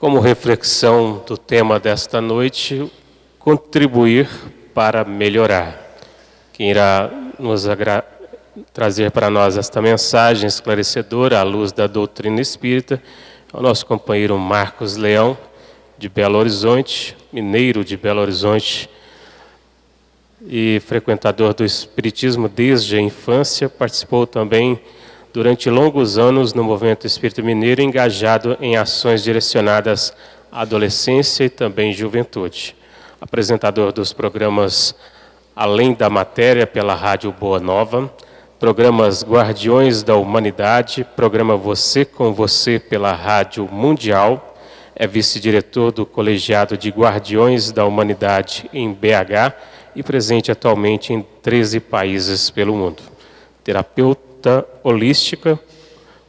Como reflexão do tema desta noite, contribuir para melhorar. Quem irá nos trazer para nós esta mensagem esclarecedora à luz da doutrina espírita é o nosso companheiro Marcos Leão, de Belo Horizonte, mineiro de Belo Horizonte, e frequentador do Espiritismo desde a infância, participou também durante longos anos no movimento espírita mineiro, engajado em ações direcionadas à adolescência e também juventude. Apresentador dos programas Além da Matéria pela Rádio Boa Nova, programas Guardiões da Humanidade, programa Você com Você pela Rádio Mundial, é vice-diretor do Colegiado de Guardiões da Humanidade em BH e presente atualmente em 13 países pelo mundo. Terapeuta holística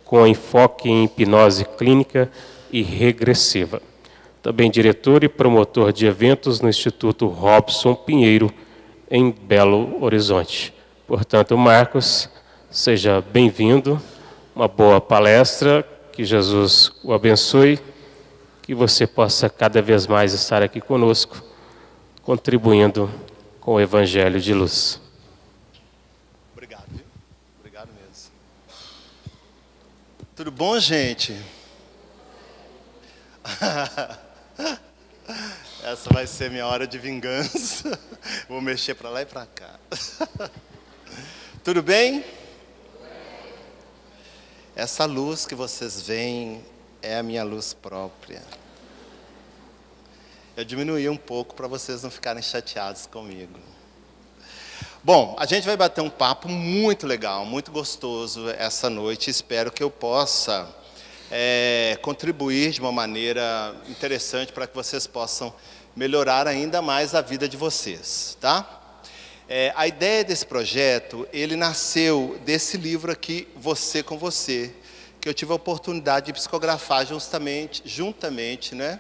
com enfoque em hipnose clínica e regressiva. Também diretor e promotor de eventos no Instituto Robson Pinheiro, em Belo Horizonte. Portanto, Marcos, seja bem-vindo, uma boa palestra, que Jesus o abençoe, que você possa cada vez mais estar aqui conosco, contribuindo com o Evangelho de Luz. Obrigado, viu? Obrigado mesmo. Tudo bom, gente? Essa vai ser minha hora de vingança. Vou mexer para lá e para cá. Tudo bem? Essa luz que vocês veem é a minha luz própria. Eu diminuí um pouco para vocês não ficarem chateados comigo. Bom, a gente vai bater um papo muito legal, muito gostoso essa noite. Espero que eu possa contribuir de uma maneira interessante para que vocês possam melhorar ainda mais a vida de vocês, tá? A ideia desse projeto, ele nasceu desse livro aqui, Você com Você, que eu tive a oportunidade de psicografar juntamente, né?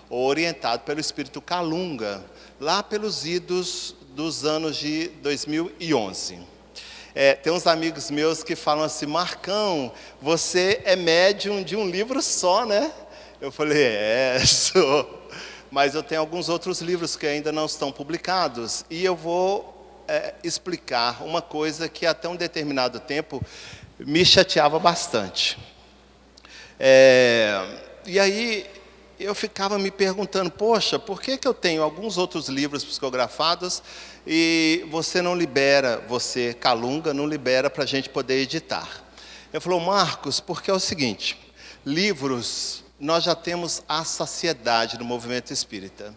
Orientado pelo Espírito Calunga, lá pelos idos dos anos de 2011. Tem uns amigos meus que falam assim: Marcão, você é médium de um livro só, né? Eu falei, sou. Mas eu tenho alguns outros livros que ainda não estão publicados, e eu vou explicar uma coisa que até um determinado tempo me chateava bastante. E aí eu ficava me perguntando, poxa, por que eu tenho alguns outros livros psicografados e você não libera, você, Calunga, não libera para a gente poder editar? Ele falou, Marcos, porque é o seguinte, livros nós já temos a saciedade no movimento espírita.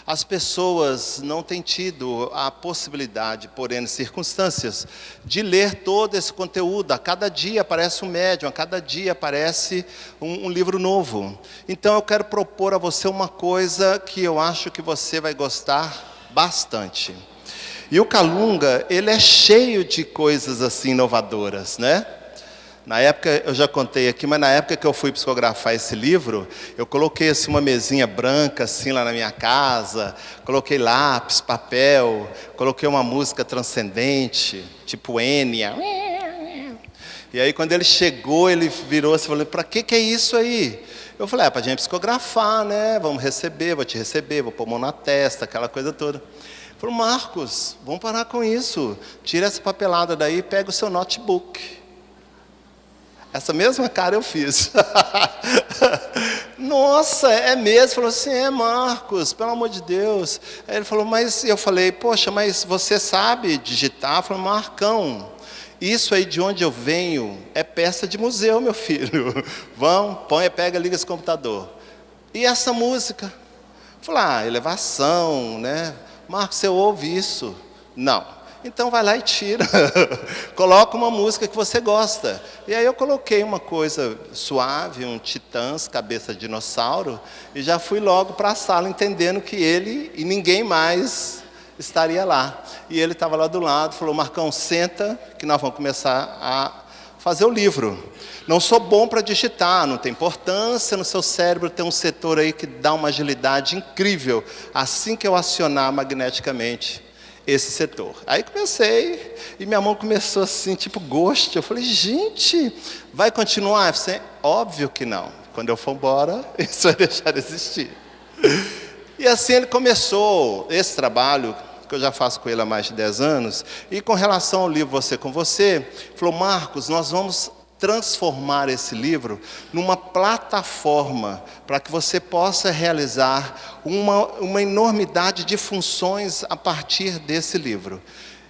As pessoas não têm tido a possibilidade, por N circunstâncias, de ler todo esse conteúdo. A cada dia aparece um médium, a cada dia aparece um livro novo. Então eu quero propor a você uma coisa que eu acho que você vai gostar bastante. E o Calunga, ele é cheio de coisas assim inovadoras, né? Na época, eu já contei aqui, mas na época que eu fui psicografar esse livro, eu coloquei assim uma mesinha branca assim lá na minha casa, coloquei lápis, papel, coloquei uma música transcendente, tipo Enya. E aí quando ele chegou, ele virou assim e falou, para que é isso aí? Eu falei, para a gente psicografar, né? Vamos receber, vou te receber, vou pôr a mão na testa, aquela coisa toda. Ele falou, Marcos, vamos parar com isso. Tira essa papelada daí e pega o seu notebook. Essa mesma cara eu fiz. Nossa, é mesmo? Falou assim, Marcos, pelo amor de Deus. Aí ele falou, mas eu falei, poxa, mas você sabe digitar? Falou, Marcão, isso aí de onde eu venho é peça de museu, meu filho. Vão, põe, pega, liga esse computador. E essa música? Falei, elevação, né? Marcos, você ouve isso? Não. Então vai lá e tira, coloca uma música que você gosta. E aí eu coloquei uma coisa suave, um Titãs, cabeça de dinossauro, e já fui logo para a sala entendendo que ele e ninguém mais estaria lá. E ele estava lá do lado, falou, Marcão, senta que nós vamos começar a fazer o livro. Não sou bom para digitar, não tem importância, no seu cérebro tem um setor aí que dá uma agilidade incrível, assim que eu acionar magneticamente esse setor. Aí comecei, e minha mão começou assim, tipo gosto. Eu falei, gente, vai continuar? Eu falei, óbvio que não. Quando eu for embora, isso vai deixar de existir. E assim ele começou esse trabalho, que eu já faço com ele há mais de 10 anos, e com relação ao livro Você com Você, falou: Marcos, nós vamos transformar esse livro numa plataforma para que você possa realizar uma enormidade de funções a partir desse livro.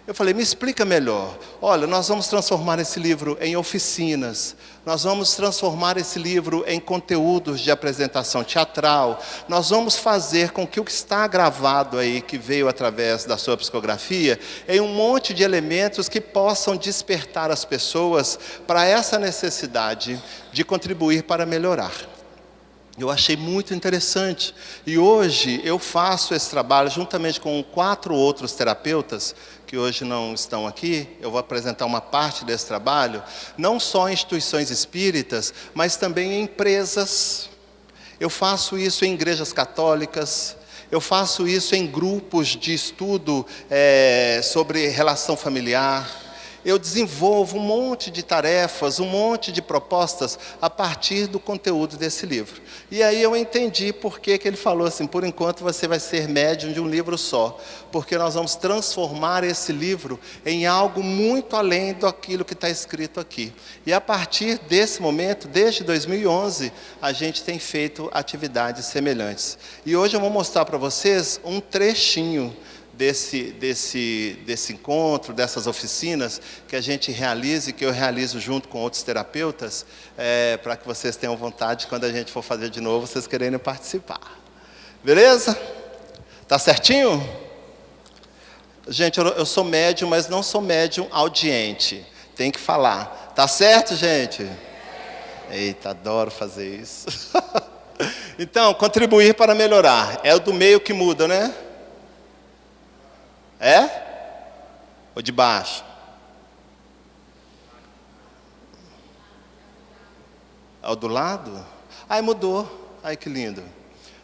Eu falei: me explica melhor. Olha, nós vamos transformar esse livro em oficinas, nós vamos transformar esse livro em conteúdos de apresentação teatral, nós vamos fazer com que o que está gravado aí, que veio através da sua psicografia, em um monte de elementos que possam despertar as pessoas para essa necessidade de contribuir para melhorar. Eu achei muito interessante, e hoje eu faço esse trabalho juntamente com 4 outros terapeutas, que hoje não estão aqui. Eu vou apresentar uma parte desse trabalho, não só em instituições espíritas, mas também em empresas. Eu faço isso em igrejas católicas, eu faço isso em grupos de estudo sobre relação familiar. Eu desenvolvo um monte de tarefas, um monte de propostas a partir do conteúdo desse livro. E aí eu entendi por que ele falou assim: por enquanto você vai ser médium de um livro só, porque nós vamos transformar esse livro em algo muito além daquilo que está escrito aqui. E a partir desse momento, desde 2011, a gente tem feito atividades semelhantes. E hoje eu vou mostrar para vocês um trechinho desse encontro, dessas oficinas que a gente realiza e que eu realizo junto com outros terapeutas, para que vocês tenham vontade, quando a gente for fazer de novo, vocês quererem participar. Beleza? Tá certinho? Gente, eu sou médium, mas não sou médium audiente. Tem que falar. Tá certo, gente? Eita, adoro fazer isso. Então, contribuir para melhorar. É o do meio que muda, né? É? Ou de baixo? É o do lado? Ai, mudou. Ai, que lindo.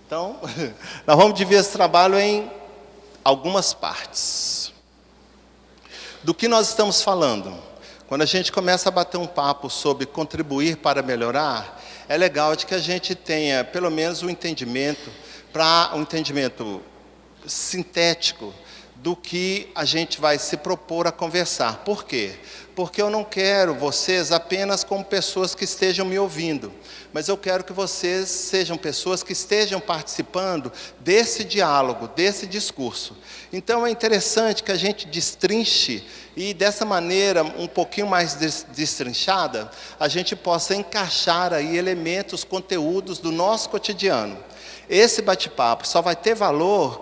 Então, nós vamos dividir esse trabalho em algumas partes. Do que nós estamos falando? Quando a gente começa a bater um papo sobre contribuir para melhorar, é legal de que a gente tenha pelo menos um entendimento sintético do que a gente vai se propor a conversar. Por quê? Porque eu não quero vocês apenas como pessoas que estejam me ouvindo, mas eu quero que vocês sejam pessoas que estejam participando desse diálogo, desse discurso. Então é interessante que a gente destrinche e dessa maneira um pouquinho mais destrinchada, a gente possa encaixar aí elementos, conteúdos do nosso cotidiano. Esse bate-papo só vai ter valor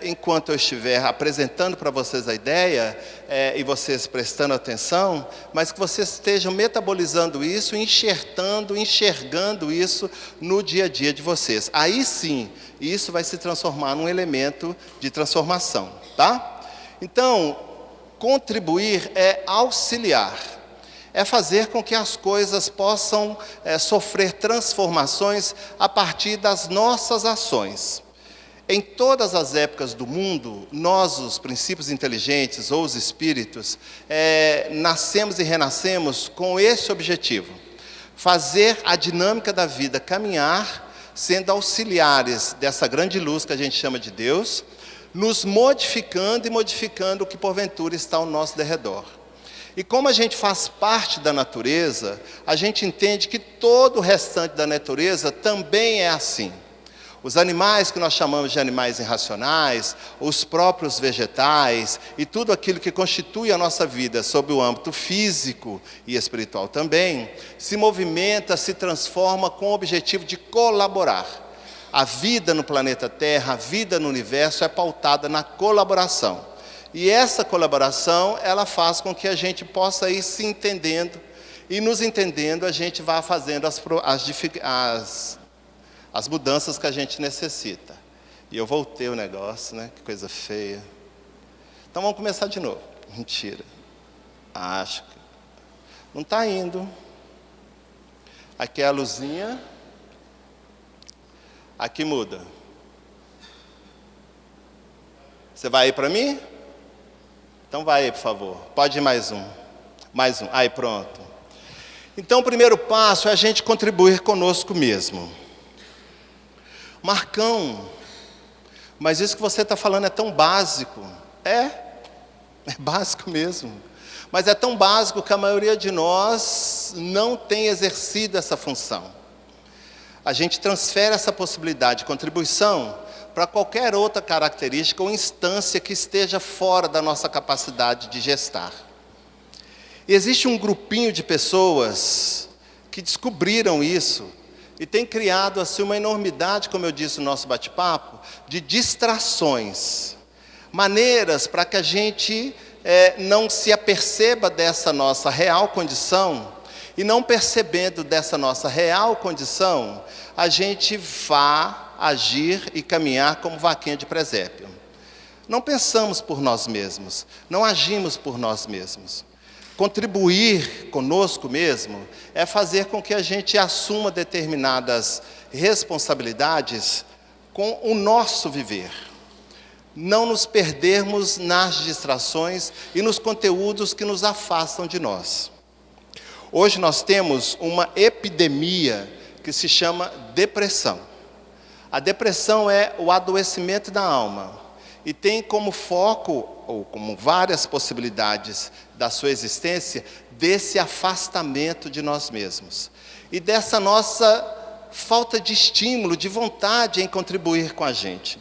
enquanto eu estiver apresentando para vocês a ideia e vocês prestando atenção, mas que vocês estejam metabolizando isso, enxergando isso no dia a dia de vocês. Aí sim, isso vai se transformar num elemento de transformação, tá? Então, contribuir é auxiliar. É fazer com que as coisas possam sofrer transformações a partir das nossas ações. Em todas as épocas do mundo, nós, os princípios inteligentes ou os espíritos, nascemos e renascemos com esse objetivo: fazer a dinâmica da vida caminhar, sendo auxiliares dessa grande luz que a gente chama de Deus, nos modificando e modificando o que porventura está ao nosso derredor. E como a gente faz parte da natureza, a gente entende que todo o restante da natureza também é assim. Os animais que nós chamamos de animais irracionais, os próprios vegetais e tudo aquilo que constitui a nossa vida sob o âmbito físico e espiritual também, se movimenta, se transforma com o objetivo de colaborar. A vida no planeta Terra, a vida no universo é pautada na colaboração. E essa colaboração, ela faz com que a gente possa ir se entendendo, e nos entendendo a gente vai fazendo as mudanças que a gente necessita. E eu voltei o negócio, né? Que coisa feia. Então vamos começar de novo. Mentira. Acho que não está indo. Aqui é a luzinha. Aqui muda. Você vai aí para mim? Então vai aí, por favor. Pode ir mais um. Mais um. Aí, pronto. Então, o primeiro passo é a gente contribuir conosco mesmo. Marcão, mas isso que você está falando é tão básico. É básico mesmo. Mas é tão básico que a maioria de nós não tem exercido essa função. A gente transfere essa possibilidade de contribuição para qualquer outra característica ou instância que esteja fora da nossa capacidade de gestar. E existe um grupinho de pessoas que descobriram isso e tem criado assim uma enormidade, como eu disse no nosso bate-papo, de distrações, maneiras para que a gente não se aperceba dessa nossa real condição, e não percebendo dessa nossa real condição, a gente vá agir e caminhar como vaquinha de presépio. Não pensamos por nós mesmos, não agimos por nós mesmos. Contribuir conosco mesmo é fazer com que a gente assuma determinadas responsabilidades com o nosso viver. Não nos perdermos nas distrações e nos conteúdos que nos afastam de nós. Hoje nós temos uma epidemia que se chama depressão. A depressão é o adoecimento da alma e tem como foco, ou como várias possibilidades da sua existência, desse afastamento de nós mesmos. E dessa nossa falta de estímulo, de vontade em contribuir com a gente.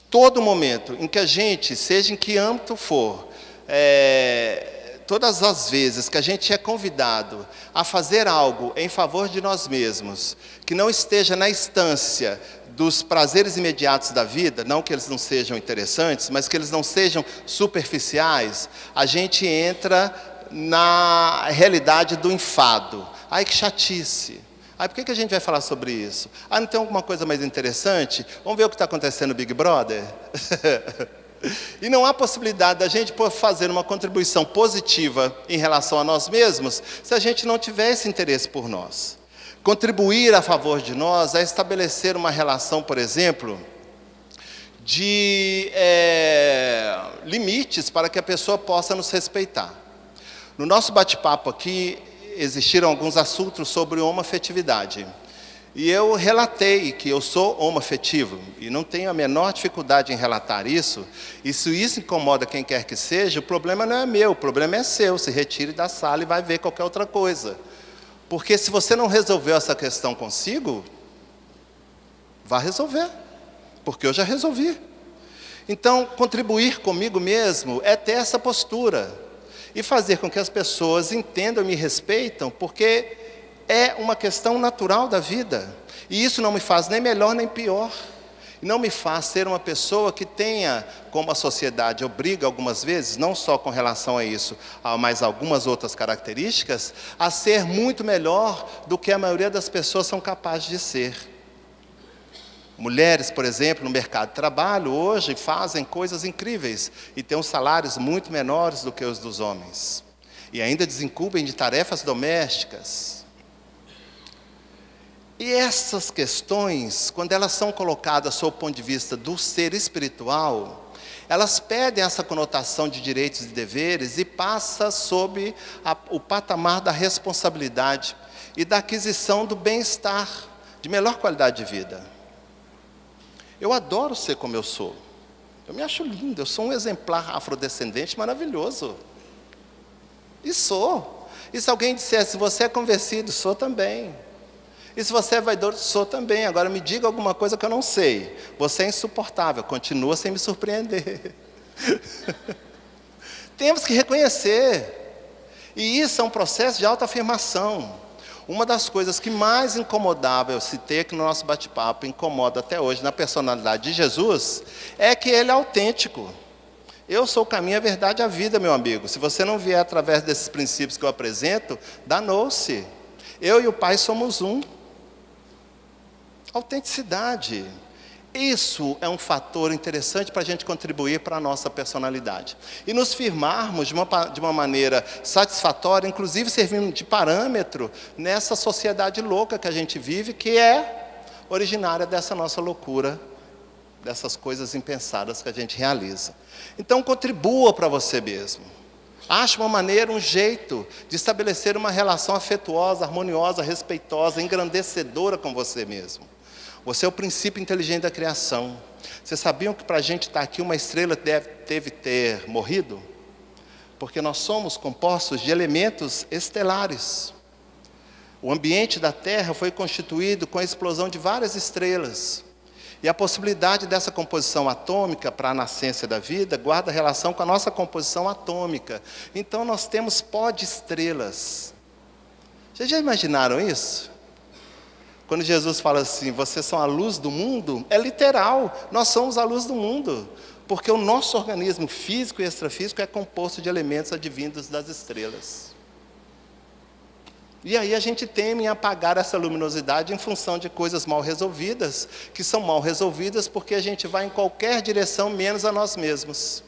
Todo momento em que a gente, seja em que âmbito for, todas as vezes que a gente é convidado a fazer algo em favor de nós mesmos, que não esteja na instância dos prazeres imediatos da vida, não que eles não sejam interessantes, mas que eles não sejam superficiais, a gente entra na realidade do enfado. Ai, que chatice. Ai, por que a gente vai falar sobre isso? Ah, não tem alguma coisa mais interessante? Vamos ver o que está acontecendo no Big Brother? E não há possibilidade da gente fazer uma contribuição positiva em relação a nós mesmos se a gente não tiver esse interesse por nós. Contribuir a favor de nós é estabelecer uma relação, por exemplo, de limites para que a pessoa possa nos respeitar. No nosso bate-papo aqui, existiram alguns assuntos sobre homoafetividade. E eu relatei que eu sou homoafetivo, e não tenho a menor dificuldade em relatar isso. E se isso incomoda quem quer que seja, o problema não é meu, o problema é seu. Se retire da sala e vai ver qualquer outra coisa. Porque se você não resolveu essa questão consigo, vá resolver, porque eu já resolvi. Então, contribuir comigo mesmo é ter essa postura, e fazer com que as pessoas entendam e me respeitam, porque é uma questão natural da vida. E isso não me faz nem melhor nem pior. Não me faz ser uma pessoa que tenha, como a sociedade obriga algumas vezes, não só com relação a isso, mas algumas outras características, a ser muito melhor do que a maioria das pessoas são capazes de ser. Mulheres, por exemplo, no mercado de trabalho, hoje fazem coisas incríveis e têm uns salários muito menores do que os dos homens. E ainda desincumbem de tarefas domésticas. E essas questões, quando elas são colocadas sob o ponto de vista do ser espiritual, elas perdem essa conotação de direitos e deveres e passam sob o patamar da responsabilidade e da aquisição do bem-estar, de melhor qualidade de vida. Eu adoro ser como eu sou. Eu me acho lindo, eu sou um exemplar afrodescendente maravilhoso. E sou. E se alguém dissesse, você é convencido, sou também. E se você é vaidoso, sou também. Agora me diga alguma coisa que eu não sei. Você é insuportável, continua sem me surpreender. Temos que reconhecer. E isso é um processo de autoafirmação. Uma das coisas que mais incomodava, eu citei aqui no nosso bate-papo, incomoda até hoje na personalidade de Jesus, é que ele é autêntico. Eu sou o caminho, a verdade e a vida, meu amigo. Se você não vier através desses princípios que eu apresento, danou-se. Eu e o Pai somos um. Autenticidade. Isso é um fator interessante para a gente contribuir para a nossa personalidade. E nos firmarmos de uma maneira satisfatória, inclusive servindo de parâmetro nessa sociedade louca que a gente vive, que é originária dessa nossa loucura, dessas coisas impensadas que a gente realiza. Então, contribua para você mesmo. Ache uma maneira, um jeito de estabelecer uma relação afetuosa, harmoniosa, respeitosa, engrandecedora com você mesmo. Você é o princípio inteligente da criação. Vocês sabiam que para a gente estar aqui, uma estrela teve ter morrido? Porque nós somos compostos de elementos estelares. O ambiente da Terra foi constituído com a explosão de várias estrelas. E a possibilidade dessa composição atômica para a nascência da vida guarda relação com a nossa composição atômica. Então nós temos pó de estrelas. Vocês já imaginaram isso? Quando Jesus fala assim, vocês são a luz do mundo, é literal, nós somos a luz do mundo. Porque o nosso organismo físico e extrafísico é composto de elementos advindos das estrelas. E aí a gente teme em apagar essa luminosidade em função de coisas mal resolvidas, que são mal resolvidas porque a gente vai em qualquer direção menos a nós mesmos.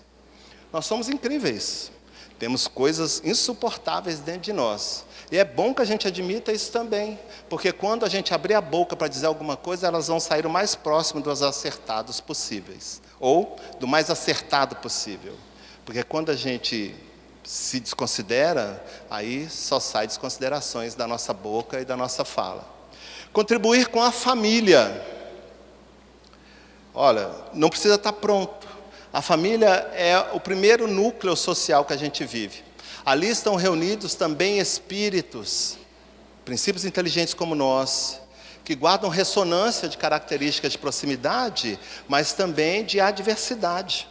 Nós somos incríveis, temos coisas insuportáveis dentro de nós. E é bom que a gente admita isso também, porque quando a gente abrir a boca para dizer alguma coisa, elas vão sair o mais próximo dos acertados possíveis, ou do mais acertado possível. Porque quando a gente se desconsidera, aí só sai desconsiderações da nossa boca e da nossa fala. Contribuir com a família. Olha, não precisa estar pronto. A família é o primeiro núcleo social que a gente vive. Ali estão reunidos também espíritos, princípios inteligentes como nós, que guardam ressonância de características de proximidade, mas também de adversidade.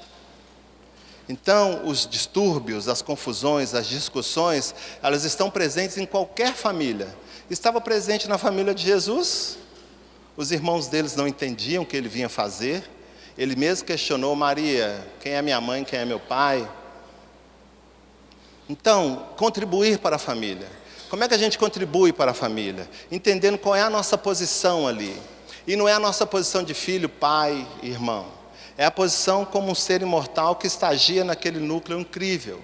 Então, os distúrbios, as confusões, as discussões, elas estão presentes em qualquer família. Estava presente na família de Jesus, os irmãos deles não entendiam o que ele vinha fazer, ele mesmo questionou, Maria, quem é minha mãe, quem é meu pai? Então, contribuir para a família. Como é que a gente contribui para a família? Entendendo qual é a nossa posição ali. E não é a nossa posição de filho, pai, irmão. É a posição como um ser imortal que estagia naquele núcleo incrível.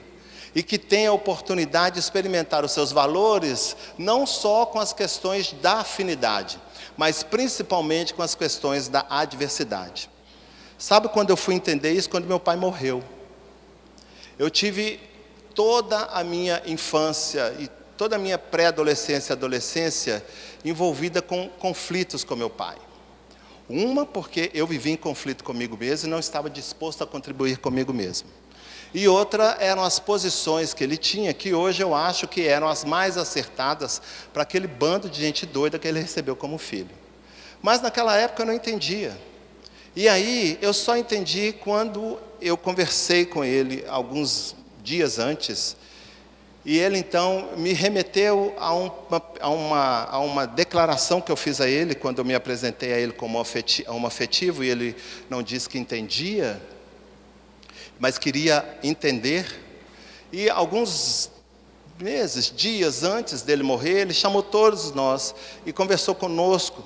E que tem a oportunidade de experimentar os seus valores, não só com as questões da afinidade, mas principalmente com as questões da adversidade. Sabe quando eu fui entender isso? Quando meu pai morreu. Eu tive toda a minha infância e toda a minha pré-adolescência e adolescência envolvida com conflitos com meu pai. Uma, porque eu vivi em conflito comigo mesmo e não estava disposto a contribuir comigo mesmo. E outra eram as posições que ele tinha, que hoje eu acho que eram as mais acertadas para aquele bando de gente doida que ele recebeu como filho. Mas naquela época eu não entendia. E aí eu só entendi quando eu conversei com ele alguns dias antes, e ele então me remeteu a uma declaração que eu fiz a ele, quando eu me apresentei a ele como afetivo, e ele não disse que entendia, mas queria entender. E alguns meses, dias antes dele morrer, ele chamou todos nós e conversou conosco.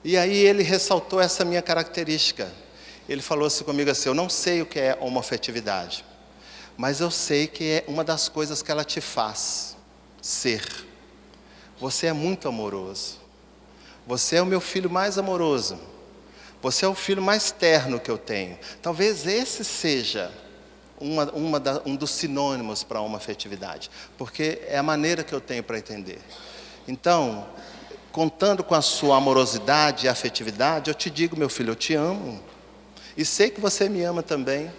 E aí ele ressaltou essa minha característica. Ele falou assim comigo assim, eu não sei o que é homoafetividade, mas eu sei que é uma das coisas que ela te faz ser. Você é muito amoroso. Você é o meu filho mais amoroso. Você é o filho mais terno que eu tenho. Talvez esse seja um dos sinônimos para uma afetividade, porque é a maneira que eu tenho para entender. Então, contando com a sua amorosidade e afetividade, eu te digo, meu filho, eu te amo. E sei que você me ama também.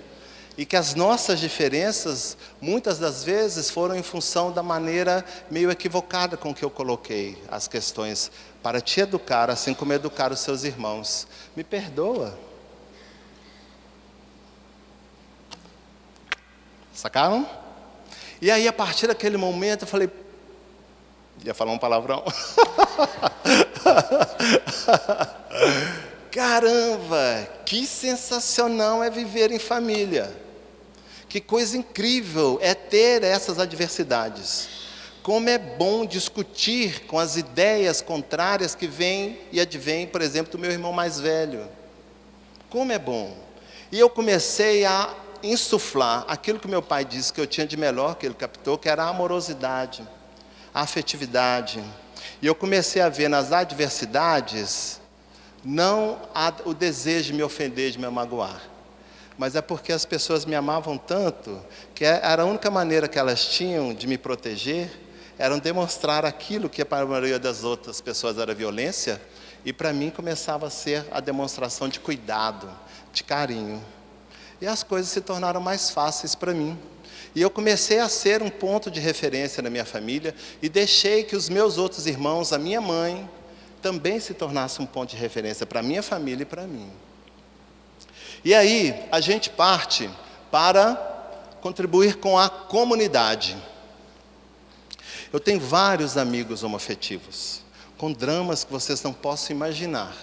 E que as nossas diferenças, muitas das vezes, foram em função da maneira meio equivocada com que eu coloquei as questões para te educar, assim como educar os seus irmãos. Me perdoa. Sacaram? E aí, a partir daquele momento, eu falei... Ia falar um palavrão. Caramba, que sensacional é viver em família. Que coisa incrível é ter essas adversidades. Como é bom discutir com as ideias contrárias que vêm e advêm, por exemplo, do meu irmão mais velho. Como é bom. E eu comecei a insuflar aquilo que meu pai disse que eu tinha de melhor, que ele captou, que era a amorosidade, a afetividade. E eu comecei a ver nas adversidades, não o desejo de me ofender, de me magoar, mas é porque as pessoas me amavam tanto que era a única maneira que elas tinham de me proteger era demonstrar aquilo que para a maioria das outras pessoas era violência, e para mim começava a ser a demonstração de cuidado, de carinho. E as coisas se tornaram mais fáceis para mim. E eu comecei a ser um ponto de referência na minha família e deixei que os meus outros irmãos, a minha mãe, também se tornasse um ponto de referência para a minha família e para mim. E aí, a gente parte para contribuir com a comunidade. Eu tenho vários amigos homoafetivos, com dramas que vocês não possam imaginar,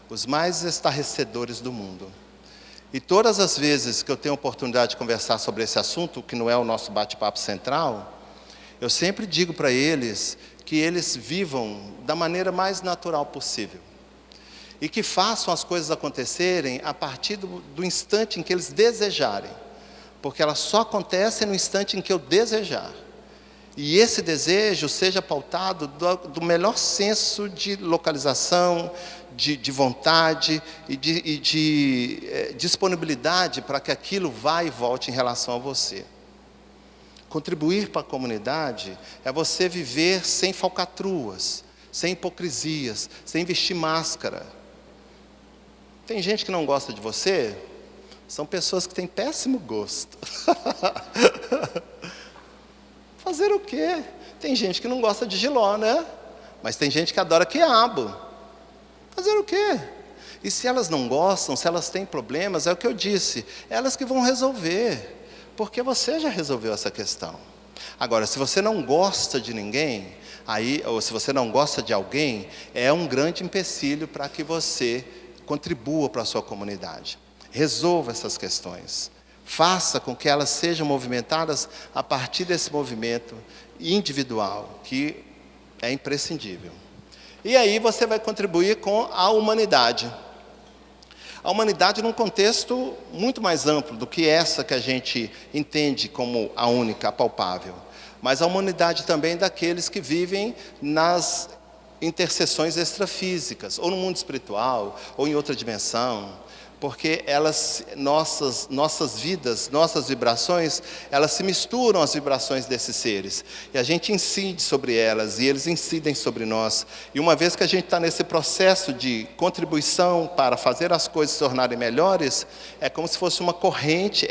os mais estarrecedores do mundo. E todas as vezes que eu tenho a oportunidade de conversar sobre esse assunto, que não é o nosso bate-papo central, eu sempre digo para eles que eles vivam da maneira mais natural possível. E que façam as coisas acontecerem a partir do instante em que eles desejarem. Porque elas só acontecem no instante em que eu desejar. E esse desejo seja pautado do melhor senso de localização, de vontade e de disponibilidade para que aquilo vá e volte em relação a você. Contribuir para a comunidade é você viver sem falcatruas, sem hipocrisias, sem vestir máscara. Tem gente que não gosta de você, são pessoas que têm péssimo gosto. Fazer o quê? Tem gente que não gosta de jiló, né? Mas tem gente que adora quiabo. Fazer o quê? E se elas não gostam, se elas têm problemas, é o que eu disse, elas que vão resolver, porque você já resolveu essa questão. Agora, se você não gosta de ninguém, ou se você não gosta de alguém, é um grande empecilho para que você contribua para a sua comunidade. Resolva essas questões. Faça com que elas sejam movimentadas a partir desse movimento individual, que é imprescindível. E aí você vai contribuir com a humanidade. A humanidade num contexto muito mais amplo do que essa que a gente entende como a única, a palpável. Mas a humanidade também daqueles que vivem nas interseções extrafísicas, ou no mundo espiritual, ou em outra dimensão. Porque nossas vidas, nossas vibrações, elas se misturam às vibrações desses seres. E a gente incide sobre elas, e eles incidem sobre nós. E uma vez que a gente está nesse processo de contribuição para fazer as coisas se tornarem melhores, é como se fosse uma corrente,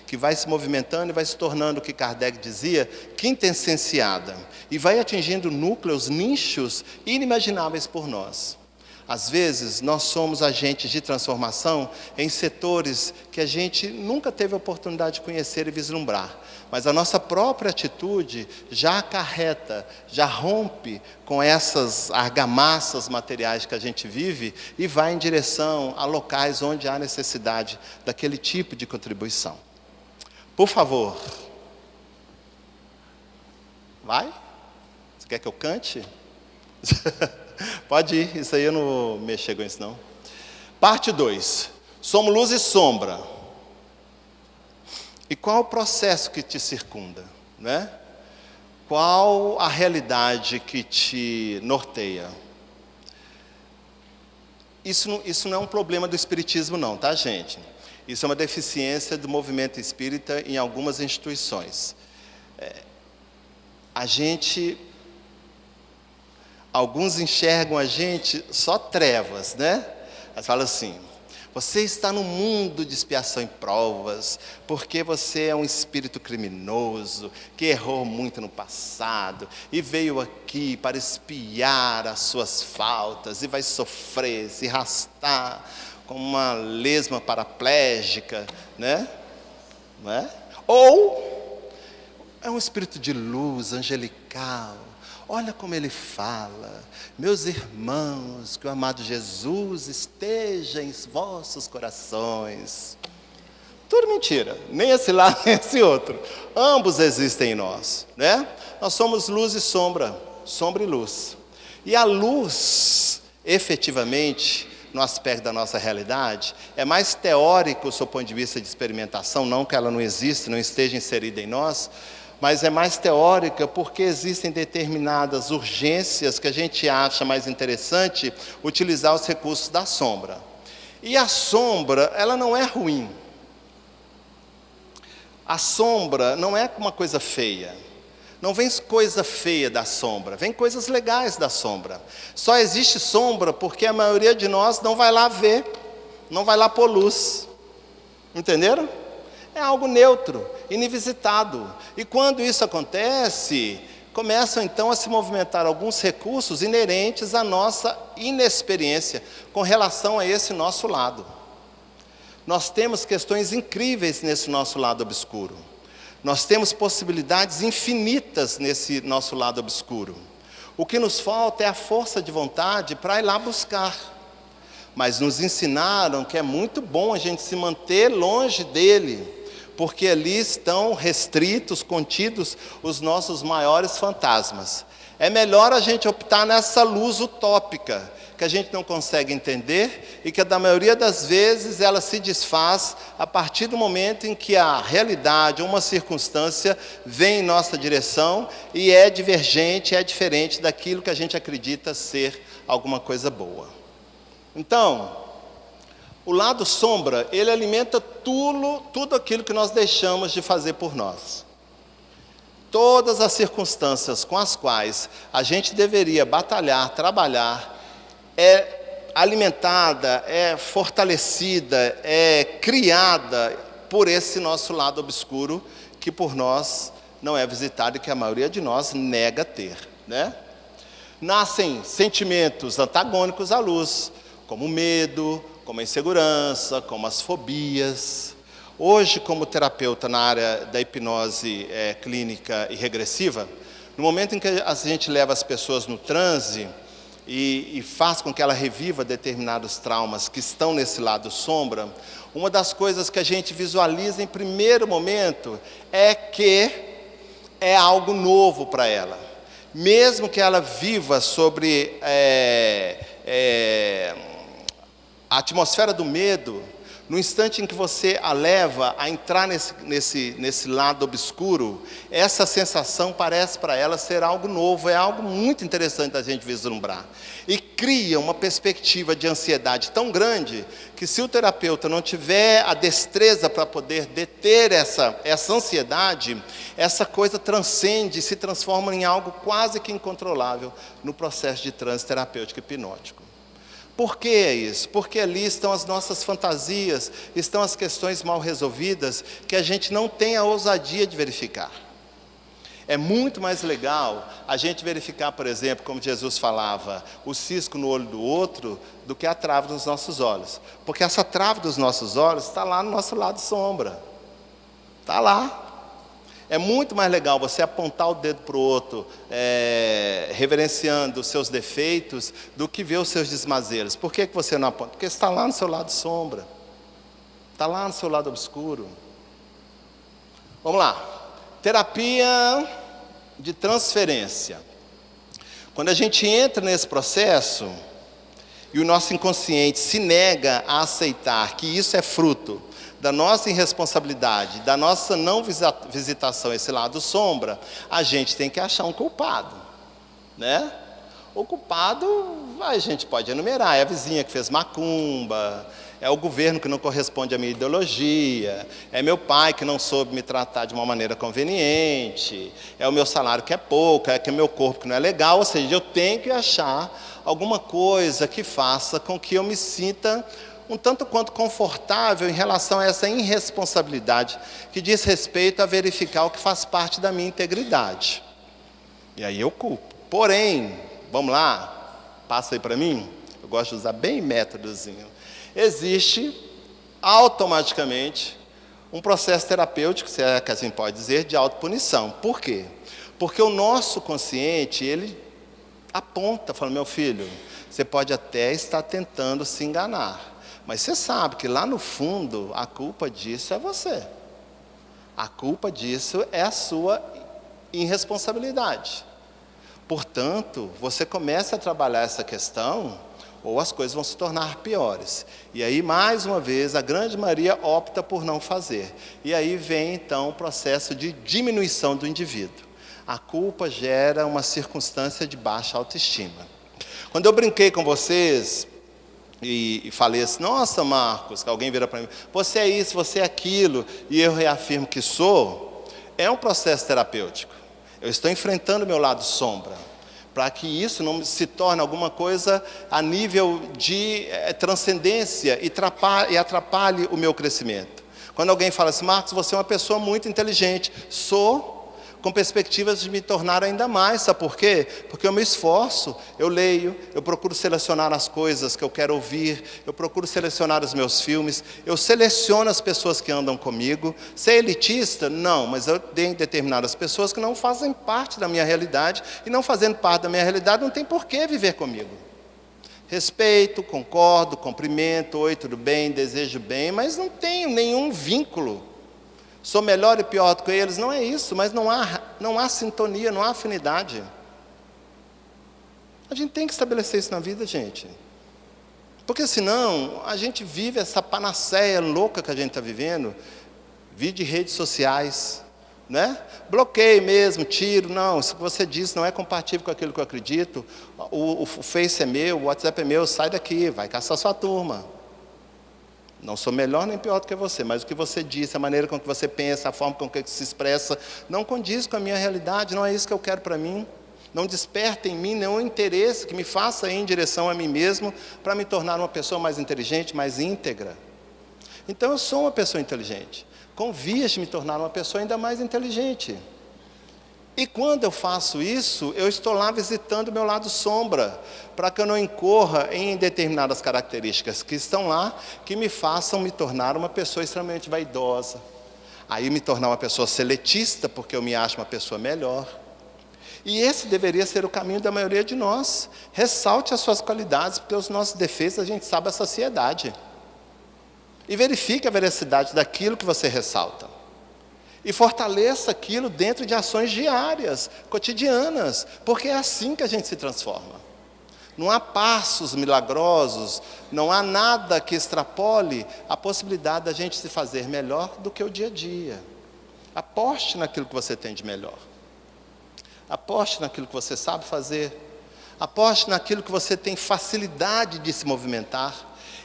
que vai se movimentando e vai se tornando, o que Kardec dizia, quintessenciada. E vai atingindo núcleos, nichos inimagináveis por nós. Às vezes, nós somos agentes de transformação em setores que a gente nunca teve a oportunidade de conhecer e vislumbrar. Mas a nossa própria atitude já acarreta, já rompe com essas argamassas materiais que a gente vive e vai em direção a locais onde há necessidade daquele tipo de contribuição. Por favor. Vai? Você quer que eu cante? Pode ir, isso aí eu não vou mexer com isso não. Parte 2. Somos luz e sombra. E qual o processo que te circunda, né? Qual a realidade que te norteia? Isso não é um problema do espiritismo não, tá, gente? Isso é uma deficiência do movimento espírita em algumas instituições. Alguns enxergam a gente só trevas, né? Eles falam assim, você está no mundo de expiação e provas, porque você é um espírito criminoso, que errou muito no passado, e veio aqui para expiar as suas faltas, e vai sofrer, se arrastar como uma lesma paraplégica, né? Não é? Ou é um espírito de luz, angelical. Olha como ele fala, meus irmãos, que o amado Jesus esteja em vossos corações. Tudo mentira, nem esse lado, nem esse outro. Ambos existem em nós, né? Nós somos luz e sombra, sombra e luz. E a luz, efetivamente, no aspecto da nossa realidade, é mais teórico do seu ponto de vista de experimentação, não que ela não exista, não esteja inserida em nós, mas é mais teórica porque existem determinadas urgências que a gente acha mais interessante utilizar os recursos da sombra. E a sombra, ela não é ruim. A sombra não é uma coisa feia. Não vem coisa feia da sombra, vem coisas legais da sombra. Só existe sombra porque a maioria de nós não vai lá ver, não vai lá pôr luz. Entenderam? É algo neutro, invisitado. E quando isso acontece, começam então a se movimentar alguns recursos inerentes à nossa inexperiência com relação a esse nosso lado. Nós temos questões incríveis nesse nosso lado obscuro. Nós temos possibilidades infinitas nesse nosso lado obscuro. O que nos falta é a força de vontade para ir lá buscar. Mas nos ensinaram que é muito bom a gente se manter longe dele, porque ali estão restritos, contidos os nossos maiores fantasmas. É melhor a gente optar nessa luz utópica, que a gente não consegue entender e que, da maioria das vezes, ela se desfaz a partir do momento em que a realidade, uma circunstância, vem em nossa direção e é divergente, é diferente daquilo que a gente acredita ser alguma coisa boa. Então, o lado sombra, ele alimenta tudo aquilo que nós deixamos de fazer por nós. Todas as com as quais a gente deveria batalhar, trabalhar, é alimentada, é fortalecida, é criada por esse nosso lado obscuro, que por nós não é visitado e que a maioria de nós nega ter, né? Nascem sentimentos antagônicos à luz, como o medo, como a insegurança, como as fobias. Hoje, como terapeuta na área da hipnose clínica e regressiva, no momento em que a gente leva as pessoas no transe e faz com que ela reviva determinados traumas que estão nesse lado sombra, uma das coisas que a gente visualiza em primeiro momento é que é algo novo para ela. Mesmo que ela viva sobre a atmosfera do medo, no instante em que você a leva a entrar nesse lado obscuro, essa sensação parece para ela ser algo novo, é algo muito interessante da gente vislumbrar. E cria uma perspectiva de ansiedade tão grande, que se o terapeuta não tiver a destreza para poder deter essa ansiedade, essa coisa transcende e se transforma em algo quase que incontrolável no processo de transe terapêutico hipnótico. Por que é isso? Porque ali estão as nossas fantasias, estão as questões mal resolvidas, que a gente não tem a ousadia de verificar. É muito mais legal a gente verificar, por exemplo, como Jesus falava, o cisco no olho do outro, do que a trave dos nossos olhos. Porque essa trave dos nossos olhos está lá no nosso lado sombra. Está lá. É muito mais legal você apontar o dedo para o outro, reverenciando os seus defeitos, do que ver os seus desmazelos. Por que você não aponta? Porque está lá no seu lado sombra. Está lá no seu lado obscuro. Vamos lá. Terapia de transferência. Quando a gente entra nesse processo, e o nosso inconsciente se nega a aceitar que isso é fruto da nossa irresponsabilidade, da nossa não visitação, esse lado sombra, a gente tem que achar um culpado, né? O culpado, a gente pode enumerar, é a vizinha que fez macumba, é o governo que não corresponde à minha ideologia, é meu pai que não soube me tratar de uma maneira conveniente, é o meu salário que é pouco, é que o meu corpo que não é legal, ou seja, eu tenho que achar alguma coisa que faça com que eu me sinta um tanto quanto confortável em relação a essa irresponsabilidade que diz respeito a verificar o que faz parte da minha integridade. E aí eu culpo. Porém, vamos lá, passa aí para mim, eu gosto de usar bem métodozinho. Existe automaticamente um processo terapêutico, se é que assim pode dizer, de autopunição. Por quê? Porque o nosso consciente, ele aponta, fala, meu filho, você pode até estar tentando se enganar, mas você sabe que lá no fundo, a culpa disso é você. A culpa disso é a sua irresponsabilidade. Portanto, você começa a trabalhar essa questão, ou as coisas vão se tornar piores. E aí, mais uma vez, a grande maioria opta por não fazer. E aí vem, então, o processo de diminuição do indivíduo. A culpa gera uma circunstância de baixa autoestima. Quando eu brinquei com vocês, e falei assim, nossa, Marcos, que alguém vira para mim, você é isso, você é aquilo, e eu reafirmo que sou, é um processo terapêutico. Eu estou enfrentando o meu lado sombra, para que isso não se torne alguma coisa a nível de transcendência e atrapalhe o meu crescimento. Quando alguém fala assim, Marcos, você é uma pessoa muito inteligente, sou, com perspectivas de me tornar ainda mais, sabe por quê? Porque eu me esforço, eu leio, eu procuro selecionar as coisas que eu quero ouvir, eu procuro selecionar os meus filmes, eu seleciono as pessoas que andam comigo. Ser elitista? Não, mas eu tenho determinadas pessoas que não fazem parte da minha realidade, e não fazendo parte da minha realidade, não tem por que viver comigo. Respeito, concordo, cumprimento, oi, tudo bem, desejo bem, mas não tenho nenhum vínculo. Sou melhor e pior do que eles, não é isso, mas não há sintonia, não há afinidade. A gente tem que estabelecer isso na vida, gente. Porque senão, a gente vive essa panaceia louca que a gente está vivendo, vive de redes sociais, né? Bloqueio mesmo, tiro, não, isso que você disse não é compatível com aquilo que eu acredito, o Face é meu, o WhatsApp é meu, sai daqui, vai caçar sua turma. Não sou melhor nem pior do que você, mas o que você disse, a maneira com que você pensa, a forma com que se expressa, não condiz com a minha realidade, não é isso que eu quero para mim. Não desperta em mim nenhum interesse que me faça ir em direção a mim mesmo, para me tornar uma pessoa mais inteligente, mais íntegra. Então eu sou uma pessoa inteligente, com vias de me tornar uma pessoa ainda mais inteligente. E quando eu faço isso, eu estou lá visitando o meu lado sombra, para que eu não incorra em determinadas características que estão lá, que me façam me tornar uma pessoa extremamente vaidosa. Aí me tornar uma pessoa seletista, porque eu me acho uma pessoa melhor. E esse deveria ser o caminho da maioria de nós. Ressalte as suas qualidades, porque os nossos defeitos a gente sabe a saciedade. E verifique a veracidade daquilo que você ressalta. E fortaleça aquilo dentro de ações diárias, cotidianas, porque é assim que a gente se transforma. Não há passos milagrosos, não há nada que extrapole a possibilidade da gente se fazer melhor do que o dia a dia. Aposte naquilo que você tem de melhor. Aposte naquilo que você sabe fazer. Aposte naquilo que você tem facilidade de se movimentar.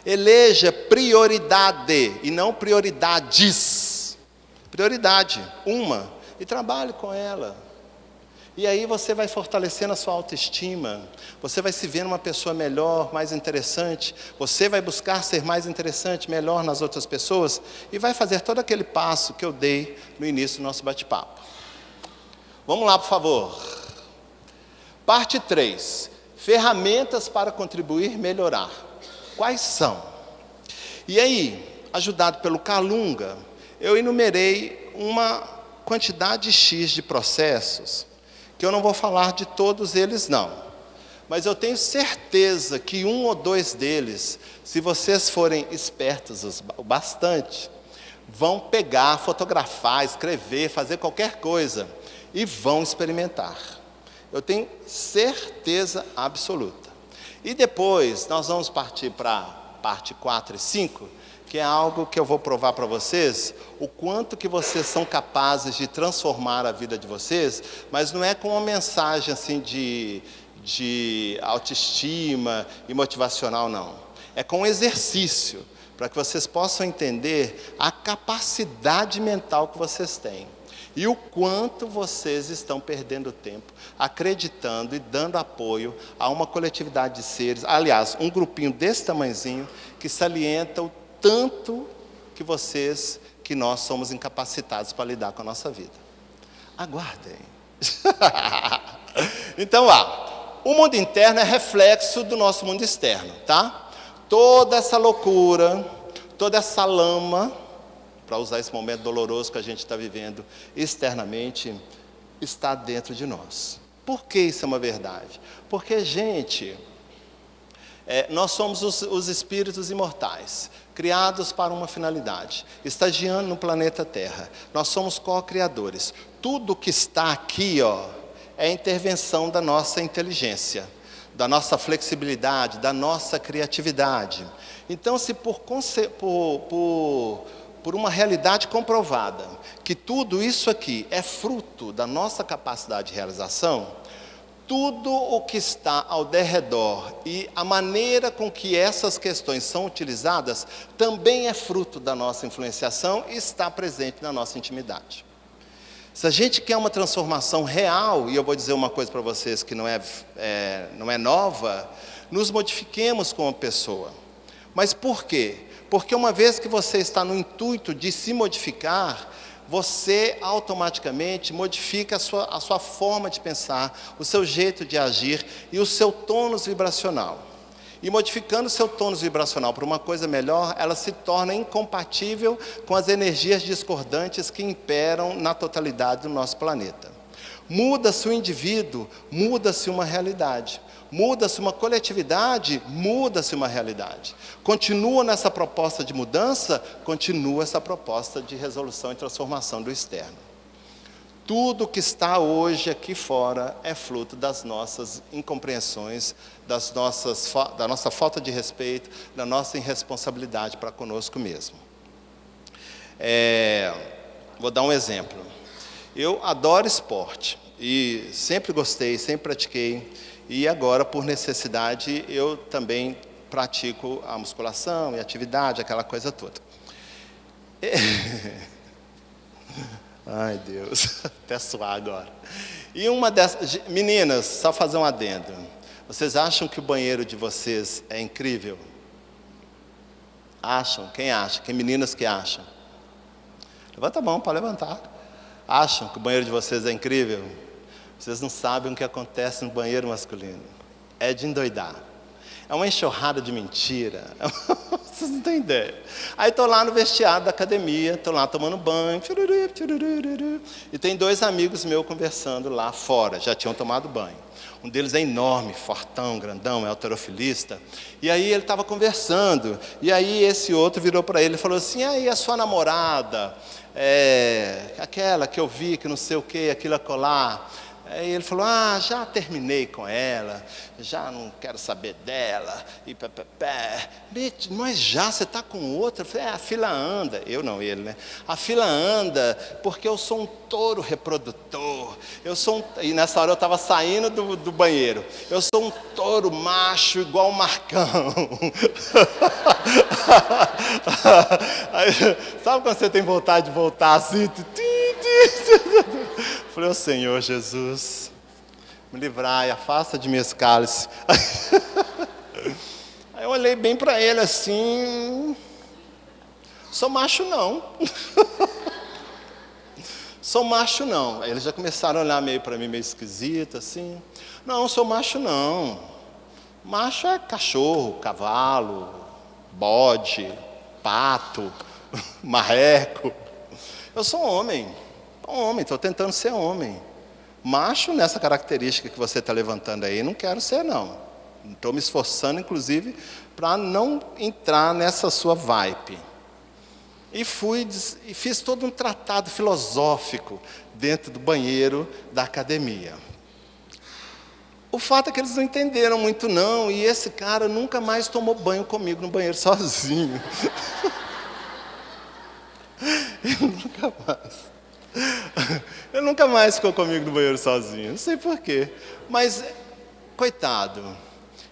Eleja prioridade e não prioridades. Prioridade, uma, e trabalhe com ela. E aí você vai fortalecendo a sua autoestima, você vai se vendo uma pessoa melhor, mais interessante, você vai buscar ser mais interessante, melhor nas outras pessoas, e vai fazer todo aquele passo que eu dei no início do nosso bate-papo. Vamos lá, por favor. Parte 3, ferramentas para contribuir e melhorar. Quais são? E aí, ajudado pelo Kalunga, eu enumerei uma quantidade X de processos, que eu não vou falar de todos eles não, mas eu tenho certeza que um ou dois deles, se vocês forem espertos o bastante, vão pegar, fotografar, escrever, fazer qualquer coisa, e vão experimentar. Eu tenho certeza absoluta. E depois nós vamos partir para a parte 4 e 5, que é algo que eu vou provar para vocês, o quanto que vocês são capazes de transformar a vida de vocês, mas não é com uma mensagem assim de autoestima e motivacional, não. É com um exercício, para que vocês possam entender a capacidade mental que vocês têm. E o quanto vocês estão perdendo tempo, acreditando e dando apoio a uma coletividade de seres, aliás, um grupinho desse tamanhozinho, que salienta o tanto que nós somos incapacitados para lidar com a nossa vida. Aguardem. Então, o mundo interno é reflexo do nosso mundo externo, tá? Toda essa loucura, toda essa lama, para usar esse momento doloroso que a gente está vivendo externamente, está dentro de nós. Por que isso é uma verdade? Porque, gente, nós somos os espíritos imortais, criados para uma finalidade, estagiando no planeta Terra. Nós somos co-criadores. Tudo que está aqui, é intervenção da nossa inteligência, da nossa flexibilidade, da nossa criatividade. Então, se por uma realidade comprovada, que tudo isso aqui é fruto da nossa capacidade de realização, tudo o que está ao derredor e a maneira com que essas questões são utilizadas também é fruto da nossa influenciação e está presente na nossa intimidade. Se a gente quer uma transformação real, e eu vou dizer uma coisa para vocês que não é nova, nos modifiquemos como pessoa. Mas por quê? Porque uma vez que você está no intuito de se modificar, você automaticamente modifica a sua forma de pensar, o seu jeito de agir e o seu tônus vibracional. E modificando o seu tônus vibracional para uma coisa melhor, ela se torna incompatível com as energias discordantes que imperam na totalidade do nosso planeta. Muda-se o indivíduo, muda-se uma realidade. Muda-se uma coletividade, muda-se uma realidade. Continua nessa proposta de mudança, continua essa proposta de resolução e transformação do externo. Tudo que está hoje aqui fora é fruto das nossas incompreensões, da nossa falta de respeito, da nossa irresponsabilidade para conosco mesmo. Vou dar um exemplo. Eu adoro esporte e sempre gostei, sempre pratiquei. E agora, por necessidade, eu também pratico a musculação e atividade, aquela coisa toda. Ai, Deus, até suar agora. E uma dessas... Meninas, só fazer um adendo. Vocês acham que o banheiro de vocês é incrível? Acham? Quem acha? Tem meninas que acham? Levanta a mão para levantar. Acham que o banheiro de vocês é incrível? Vocês não sabem o que acontece no banheiro masculino. É de endoidar. É uma enxurrada de mentira. Vocês não têm ideia. Aí estou lá no vestiário da academia, estou lá tomando banho. E tem 2 amigos meus conversando lá fora, já tinham tomado banho. Um deles é enorme, fortão, grandão, é halterofilista. E aí ele estava conversando. E aí esse outro virou para ele e falou assim: aí a sua namorada, aquela que eu vi, que não sei o que, aquilo acolá. Aí ele falou: já terminei com ela, já não quero saber dela, e pé. Mas já, você está com outra? Eu falei: a fila anda. Eu não, ele, né? A fila anda porque eu sou um touro reprodutor. E nessa hora eu estava saindo do banheiro. Eu sou um touro macho igual o Marcão. Aí, sabe quando você tem vontade de voltar assim? Falei: ô Senhor Jesus, me livrai, afasta de mim esse cálice. Aí eu olhei bem para ele assim: sou macho não. Sou macho não. Aí eles já começaram a olhar meio para mim, meio esquisito assim. Não, sou macho não. Macho é cachorro, cavalo, bode, pato, marreco. Eu sou homem. Estou tentando ser homem. Macho, nessa característica que você está levantando aí, não quero ser, não. Estou me esforçando, inclusive, para não entrar nessa sua vibe. E fiz todo um tratado filosófico dentro do banheiro da academia. O fato é que eles não entenderam muito, não, e esse cara nunca mais tomou banho comigo no banheiro sozinho. Ele nunca mais ficou comigo no banheiro sozinho. Não sei porquê. Mas, coitado.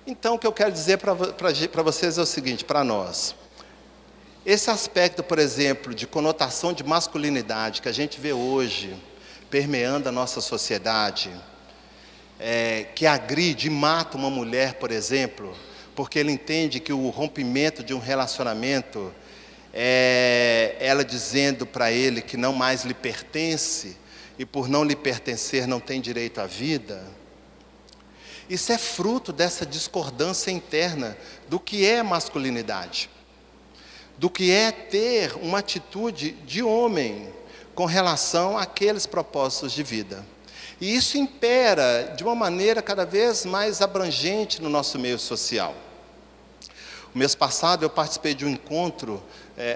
Então, o que eu quero dizer para vocês é o seguinte, para nós. Esse aspecto, por exemplo, de conotação de masculinidade que a gente vê hoje, permeando a nossa sociedade, que agride e mata uma mulher, por exemplo, porque ele entende que o rompimento de um relacionamento ela dizendo para ele que não mais lhe pertence, e por não lhe pertencer não tem direito à vida. Isso é fruto dessa discordância interna do que é masculinidade, do que é ter uma atitude de homem com relação àqueles propósitos de vida. E isso impera de uma maneira cada vez mais abrangente no nosso meio social. O mês passado eu participei de um encontro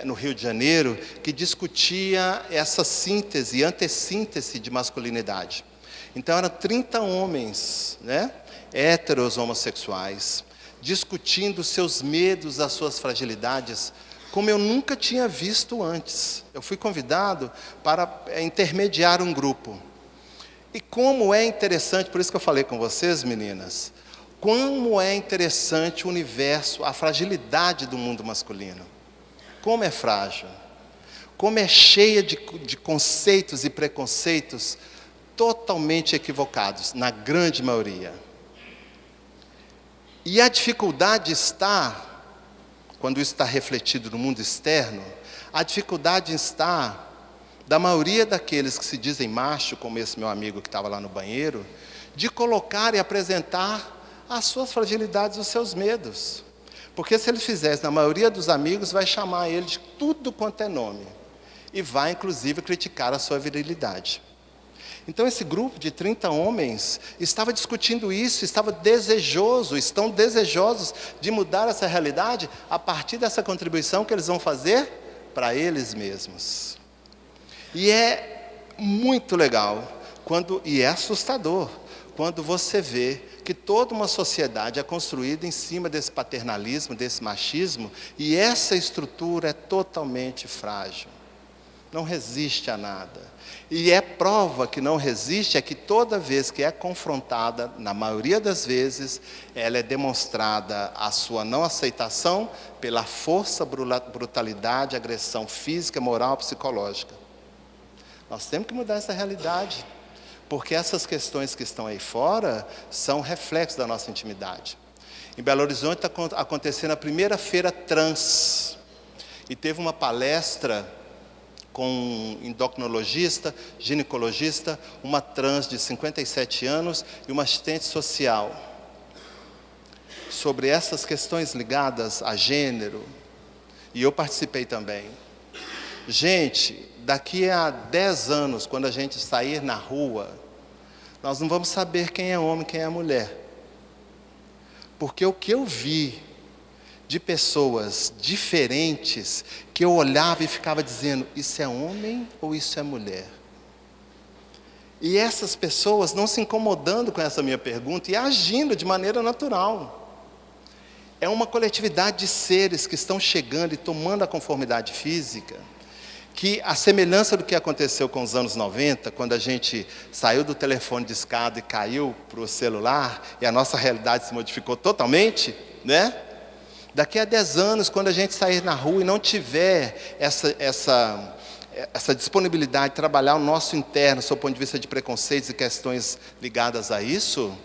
no Rio de Janeiro que discutia essa síntese, antessíntese de masculinidade. Então eram 30 homens, héteros homossexuais, discutindo seus medos, as suas fragilidades, como eu nunca tinha visto antes. Eu fui convidado para intermediar um grupo. E como é interessante, por isso que eu falei com vocês, meninas, como é interessante o universo, a fragilidade do mundo masculino. Como é frágil. Como é cheia de conceitos e preconceitos totalmente equivocados, na grande maioria. E a dificuldade está, quando isso está refletido no mundo externo, a dificuldade está da maioria daqueles que se dizem macho, como esse meu amigo que estava lá no banheiro, de colocar e apresentar as suas fragilidades, os seus medos. Porque se ele fizesse, na maioria dos amigos, vai chamar ele de tudo quanto é nome. E vai, inclusive, criticar a sua virilidade. Então, esse grupo de 30 homens estava discutindo isso, estão desejosos de mudar essa realidade a partir dessa contribuição que eles vão fazer para eles mesmos. E é muito legal, e é assustador, quando você vê que toda uma sociedade é construída em cima desse paternalismo, desse machismo, e essa estrutura é totalmente frágil. Não resiste a nada. E é prova que não resiste, é que toda vez que é confrontada, na maioria das vezes, ela é demonstrada a sua não aceitação pela força, brutalidade, agressão física, moral, psicológica. Nós temos que mudar essa realidade, porque essas questões que estão aí fora são reflexos da nossa intimidade. Em Belo Horizonte está acontecendo a primeira feira trans, e teve uma palestra com um endocrinologista, ginecologista, uma trans de 57 anos e uma assistente social, sobre essas questões ligadas a gênero, e eu participei também. Gente, daqui a 10 anos, quando a gente sair na rua, nós não vamos saber quem é homem e quem é mulher. Porque o que eu vi de pessoas diferentes, que eu olhava e ficava dizendo, isso é homem ou isso é mulher? E essas pessoas não se incomodando com essa minha pergunta e agindo de maneira natural. É uma coletividade de seres que estão chegando e tomando a conformidade física, que a semelhança do que aconteceu com os anos 90, quando a gente saiu do telefone de escada e caiu para o celular, e a nossa realidade se modificou totalmente, né? Daqui a 10 anos, quando a gente sair na rua e não tiver essa disponibilidade de trabalhar o nosso interno, sob o ponto de vista de preconceitos e questões ligadas a isso,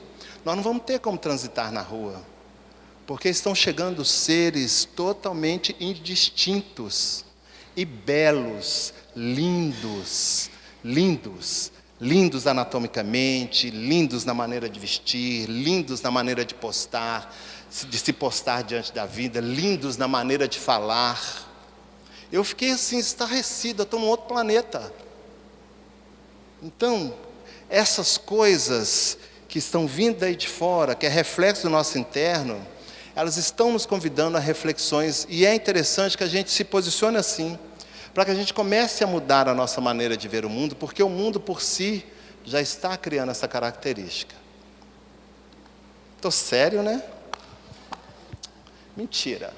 nós não vamos ter como transitar na rua. Porque estão chegando seres totalmente indistintos e belos, lindos anatomicamente, lindos na maneira de vestir, lindos na maneira de se postar diante da vida, lindos na maneira de falar. Eu fiquei assim, estarrecido, eu estou num outro planeta. Então, essas coisas que estão vindo aí de fora, que é reflexo do nosso interno, elas estão nos convidando a reflexões, e é interessante que a gente se posicione assim, para que a gente comece a mudar a nossa maneira de ver o mundo, porque o mundo por si já está criando essa característica. Estou sério, né? Mentira.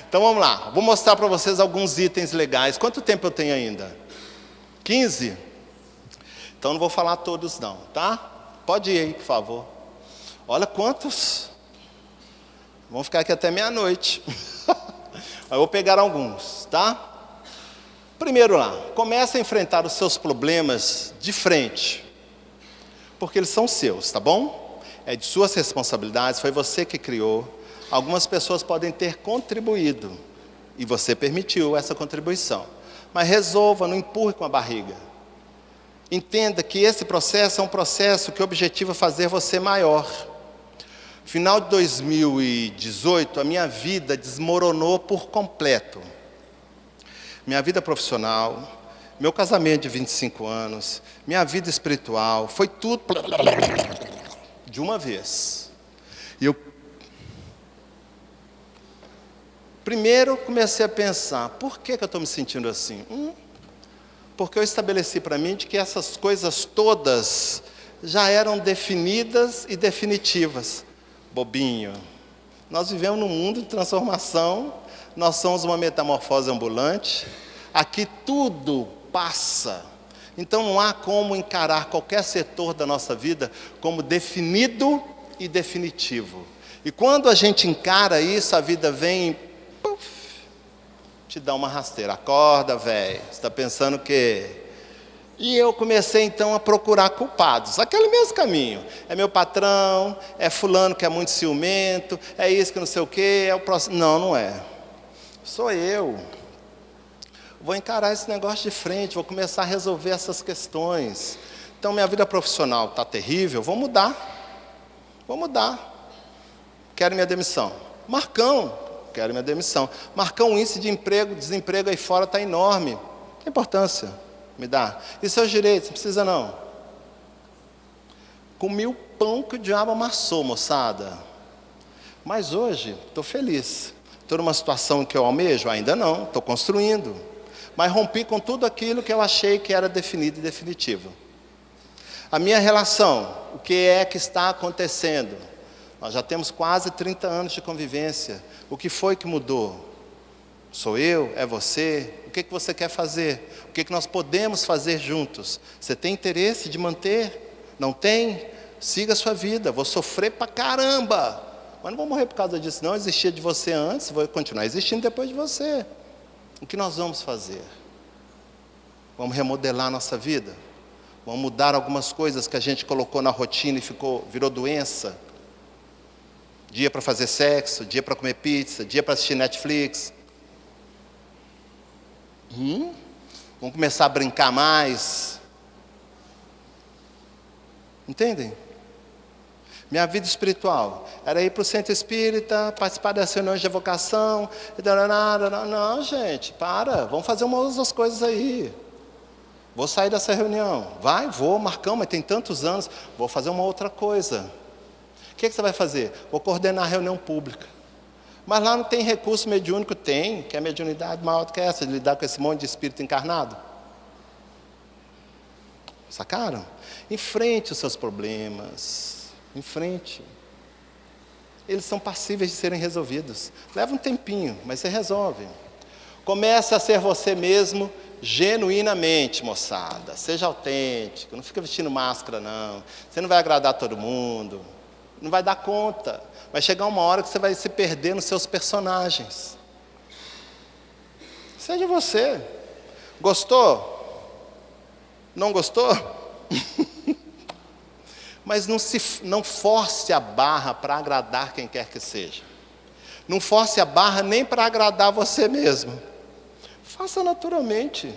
Então vamos lá, vou mostrar para vocês alguns itens legais. Quanto tempo eu tenho ainda? 15? Então não vou falar todos não, tá? Pode ir aí, por favor. Olha quantos. Vamos ficar aqui até meia-noite. Eu vou pegar alguns, tá? Primeiro lá, comece a enfrentar os seus problemas de frente, porque eles são seus, tá bom? É de suas responsabilidades, foi você que criou. Algumas pessoas podem ter contribuído, e você permitiu essa contribuição. Mas resolva, não empurre com a barriga. Entenda que esse processo é um processo que objetiva fazer você maior. Final de 2018, a minha vida desmoronou por completo. Minha vida profissional, meu casamento de 25 anos, minha vida espiritual, foi tudo de uma vez. E eu primeiro comecei a pensar, por que eu estou me sentindo assim? Porque eu estabeleci para mim de que essas coisas todas já eram definidas e definitivas. Bobinho, nós vivemos num mundo de transformação, nós somos uma metamorfose ambulante, aqui tudo passa, Então não há como encarar qualquer setor da nossa vida como definido e definitivo. E quando a gente encara isso, a vida vem e puff, te dá uma rasteira. Acorda, velho, você está pensando o quê? E eu comecei então a procurar culpados, aquele mesmo caminho. É meu patrão, é fulano que é muito ciumento, é isso que não sei o quê, é o próximo. Não, não é. Sou eu. Vou encarar esse negócio de frente, vou começar a resolver essas questões. Então minha vida profissional está terrível, vou mudar. Vou mudar. Quero minha demissão. Marcão, quero minha demissão. Marcão, o índice de desemprego aí fora está enorme. Que importância me dá? E seus direitos? Não precisa não. Comi o pão que o diabo amassou, moçada. Mas hoje, estou feliz. Estou numa situação que eu almejo? Ainda não, estou construindo. Mas rompi com tudo aquilo que eu achei que era definido e definitivo. A minha relação, o que é que está acontecendo? Nós já temos quase 30 anos de convivência. O que foi que mudou? Sou eu? É você? O que você quer fazer? O que nós podemos fazer juntos? Você tem interesse de manter? Não tem? Siga a sua vida. Vou sofrer pra caramba. Mas não vou morrer por causa disso, não. Eu existia de você antes, vou continuar existindo depois de você. O que nós vamos fazer? Vamos remodelar a nossa vida? Vamos mudar algumas coisas que a gente colocou na rotina e virou doença? Dia para fazer sexo, dia para comer pizza, dia para assistir Netflix. Vamos começar a brincar mais. Entendem? Minha vida espiritual era ir para o centro espírita, participar das reuniões de evocação. Não, gente, para. Vamos fazer umas coisas aí. Vou sair dessa reunião. Vou, Marcão, mas tem tantos anos. Vou fazer uma outra coisa. O que você vai fazer? Vou coordenar a reunião pública. Mas lá não tem recurso mediúnico? Tem, que é mediunidade maior do que essa, de lidar com esse monte de espírito encarnado. Sacaram? Enfrente os seus problemas. Enfrente. Eles são passíveis de serem resolvidos. Leva um tempinho, mas você resolve. Comece a ser você mesmo genuinamente, moçada. Seja autêntico, não fica vestindo máscara, não. Você não vai agradar todo mundo. Não vai dar conta. Vai chegar uma hora que você vai se perder nos seus personagens. Seja você. Gostou? Não gostou? Mas não force a barra para agradar quem quer que seja. Não force a barra nem para agradar você mesmo. Faça naturalmente.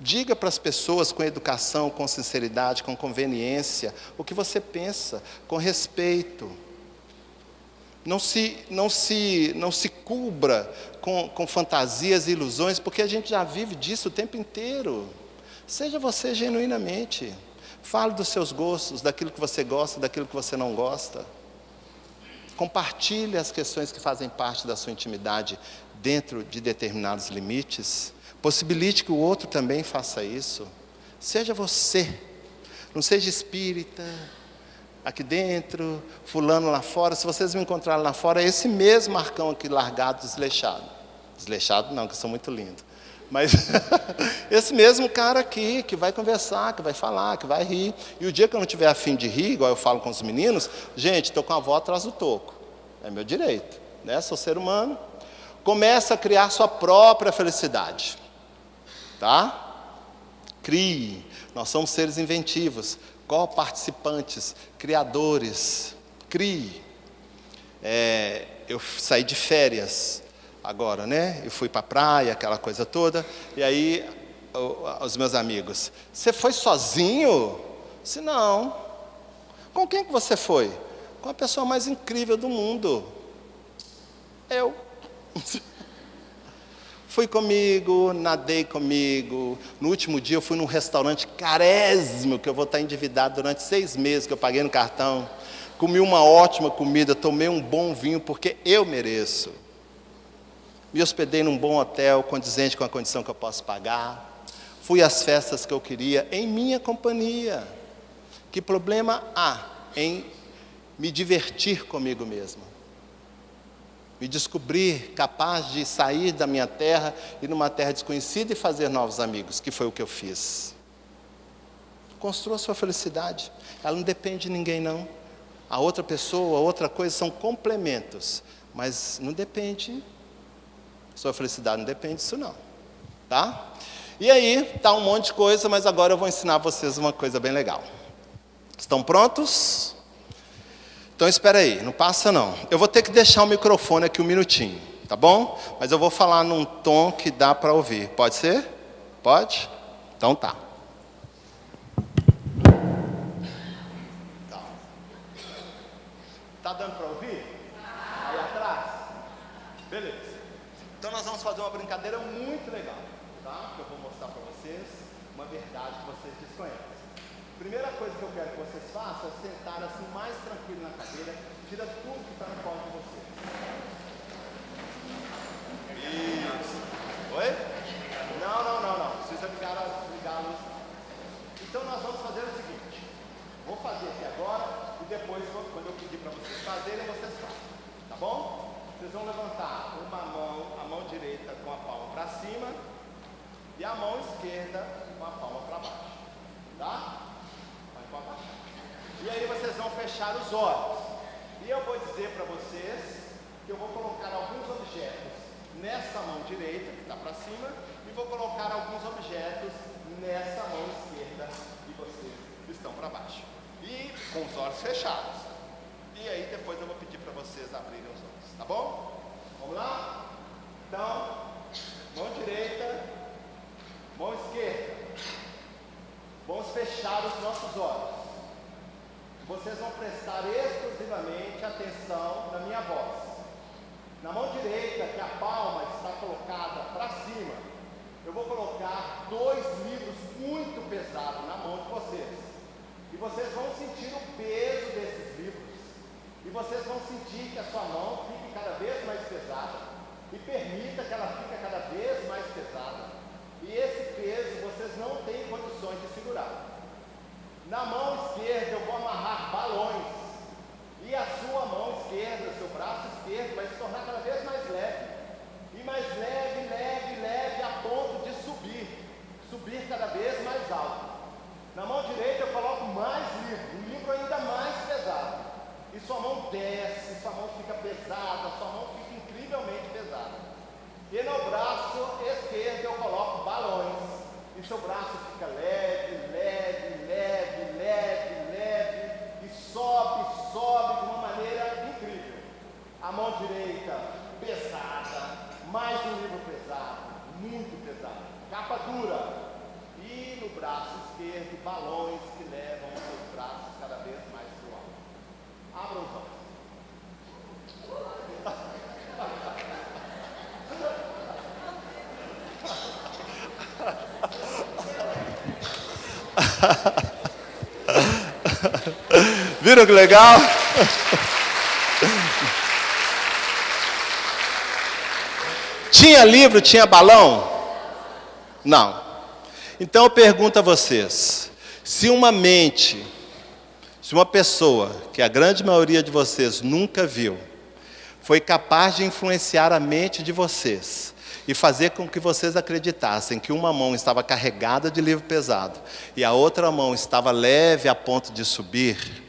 Diga para as pessoas com educação, com sinceridade, com conveniência, o que você pensa, com respeito. Não se cubra com fantasias e ilusões, porque a gente já vive disso o tempo inteiro. Seja você genuinamente. Fale dos seus gostos, daquilo que você gosta, daquilo que você não gosta. Compartilhe as questões que fazem parte da sua intimidade dentro de determinados limites. Possibilite que o outro também faça isso. Seja você. Não seja espírita, aqui dentro, fulano lá fora. Se vocês me encontrarem lá fora, é esse mesmo Marcão aqui largado, desleixado. Desleixado não, que eu sou muito lindo. Mas esse mesmo cara aqui, que vai conversar, que vai falar, que vai rir. E o dia que eu não tiver a fim de rir, igual eu falo com os meninos, gente, estou com a avó atrás do toco. É meu direito, né? Sou ser humano. Começa a criar sua própria felicidade. Tá? Crie. Nós somos seres inventivos, co-participantes, criadores. Crie. Eu saí de férias agora, né? Eu fui para a praia, aquela coisa toda. E aí, os meus amigos, você foi sozinho? Disse, não. Com quem que você foi? Com a pessoa mais incrível do mundo. Eu. Fui comigo, nadei comigo. No último dia eu fui num restaurante carésimo, que eu vou estar endividado durante 6 meses, que eu paguei no cartão. Comi uma ótima comida, tomei um bom vinho, porque eu mereço. Me hospedei num bom hotel, condizente com a condição que eu posso pagar. Fui às festas que eu queria, em minha companhia. Que problema há em me divertir comigo mesmo? Me descobrir capaz de sair da minha terra e numa terra desconhecida e fazer novos amigos, que foi o que eu fiz. Construa a sua felicidade. Ela não depende de ninguém, não. A outra pessoa, a outra coisa são complementos. Mas não depende, sua felicidade não depende disso, não. Tá? E aí, tá um monte de coisa, mas agora eu vou ensinar vocês uma coisa bem legal. Estão prontos? Então espera aí, não passa não. Eu vou ter que deixar o microfone aqui um minutinho, tá bom? Mas eu vou falar num tom que dá para ouvir. Pode ser? Pode? Então tá. Tá dando para ouvir? Aí atrás? Beleza. Então nós vamos fazer uma brincadeira muito legal, tá? Que eu vou mostrar para vocês uma verdade que vocês desconhecem. Primeira coisa que eu quero que vocês façam é sentar assim mais tranquilo na cadeira, tira tudo que está no colo de vocês. Isso. Oi? Não. Precisa ligar a luz. Então nós vamos fazer o seguinte. Vou fazer aqui agora e depois, quando eu pedir para vocês fazerem, vocês fazem. Tá bom? Vocês vão levantar uma mão, a mão direita com a palma para cima e a mão esquerda com a palma para baixo. Tá? E aí vocês vão fechar os olhos. E eu vou dizer para vocês que eu vou colocar alguns objetos nessa mão direita, que está para cima, e vou colocar alguns objetos nessa mão esquerda, e vocês estão para baixo. E com os olhos fechados. E aí depois eu vou pedir para vocês abrirem os olhos, tá bom? Vamos lá? Então, mão direita, mão esquerda. Vamos fechar os nossos olhos. Vocês vão prestar exclusivamente atenção na minha voz. Na mão direita, que a palma está colocada para cima, eu vou colocar 2 livros muito pesados na mão de vocês. E vocês vão sentir o peso desses livros. E vocês vão sentir que a sua mão fique cada vez mais pesada. E permita que ela fique cada vez mais pesada. E esse peso vocês não têm condições de segurar. Na mão esquerda eu vou amarrar balões. E a sua mão esquerda, seu braço esquerdo, vai se tornar cada vez mais leve. E mais leve, a ponto de subir cada vez mais alto. Na mão direita eu coloco mais livro, um livro ainda mais pesado. E sua mão desce, sua mão fica pesada, sua mão fica incrivelmente pesada. E no braço esquerdo eu coloco balões. E seu braço fica leve, e sobe de uma maneira incrível. A mão direita pesada, mais um livro pesado, muito pesado, capa dura. E no braço esquerdo, balões que levam os seus braços cada vez mais para o alto. Abra os olhos. Viram que legal? Tinha livro, tinha balão? Não. Então eu pergunto a vocês, se uma pessoa, que a grande maioria de vocês nunca viu, foi capaz de influenciar a mente de vocês e fazer com que vocês acreditassem que uma mão estava carregada de livro pesado e a outra mão estava leve a ponto de subir,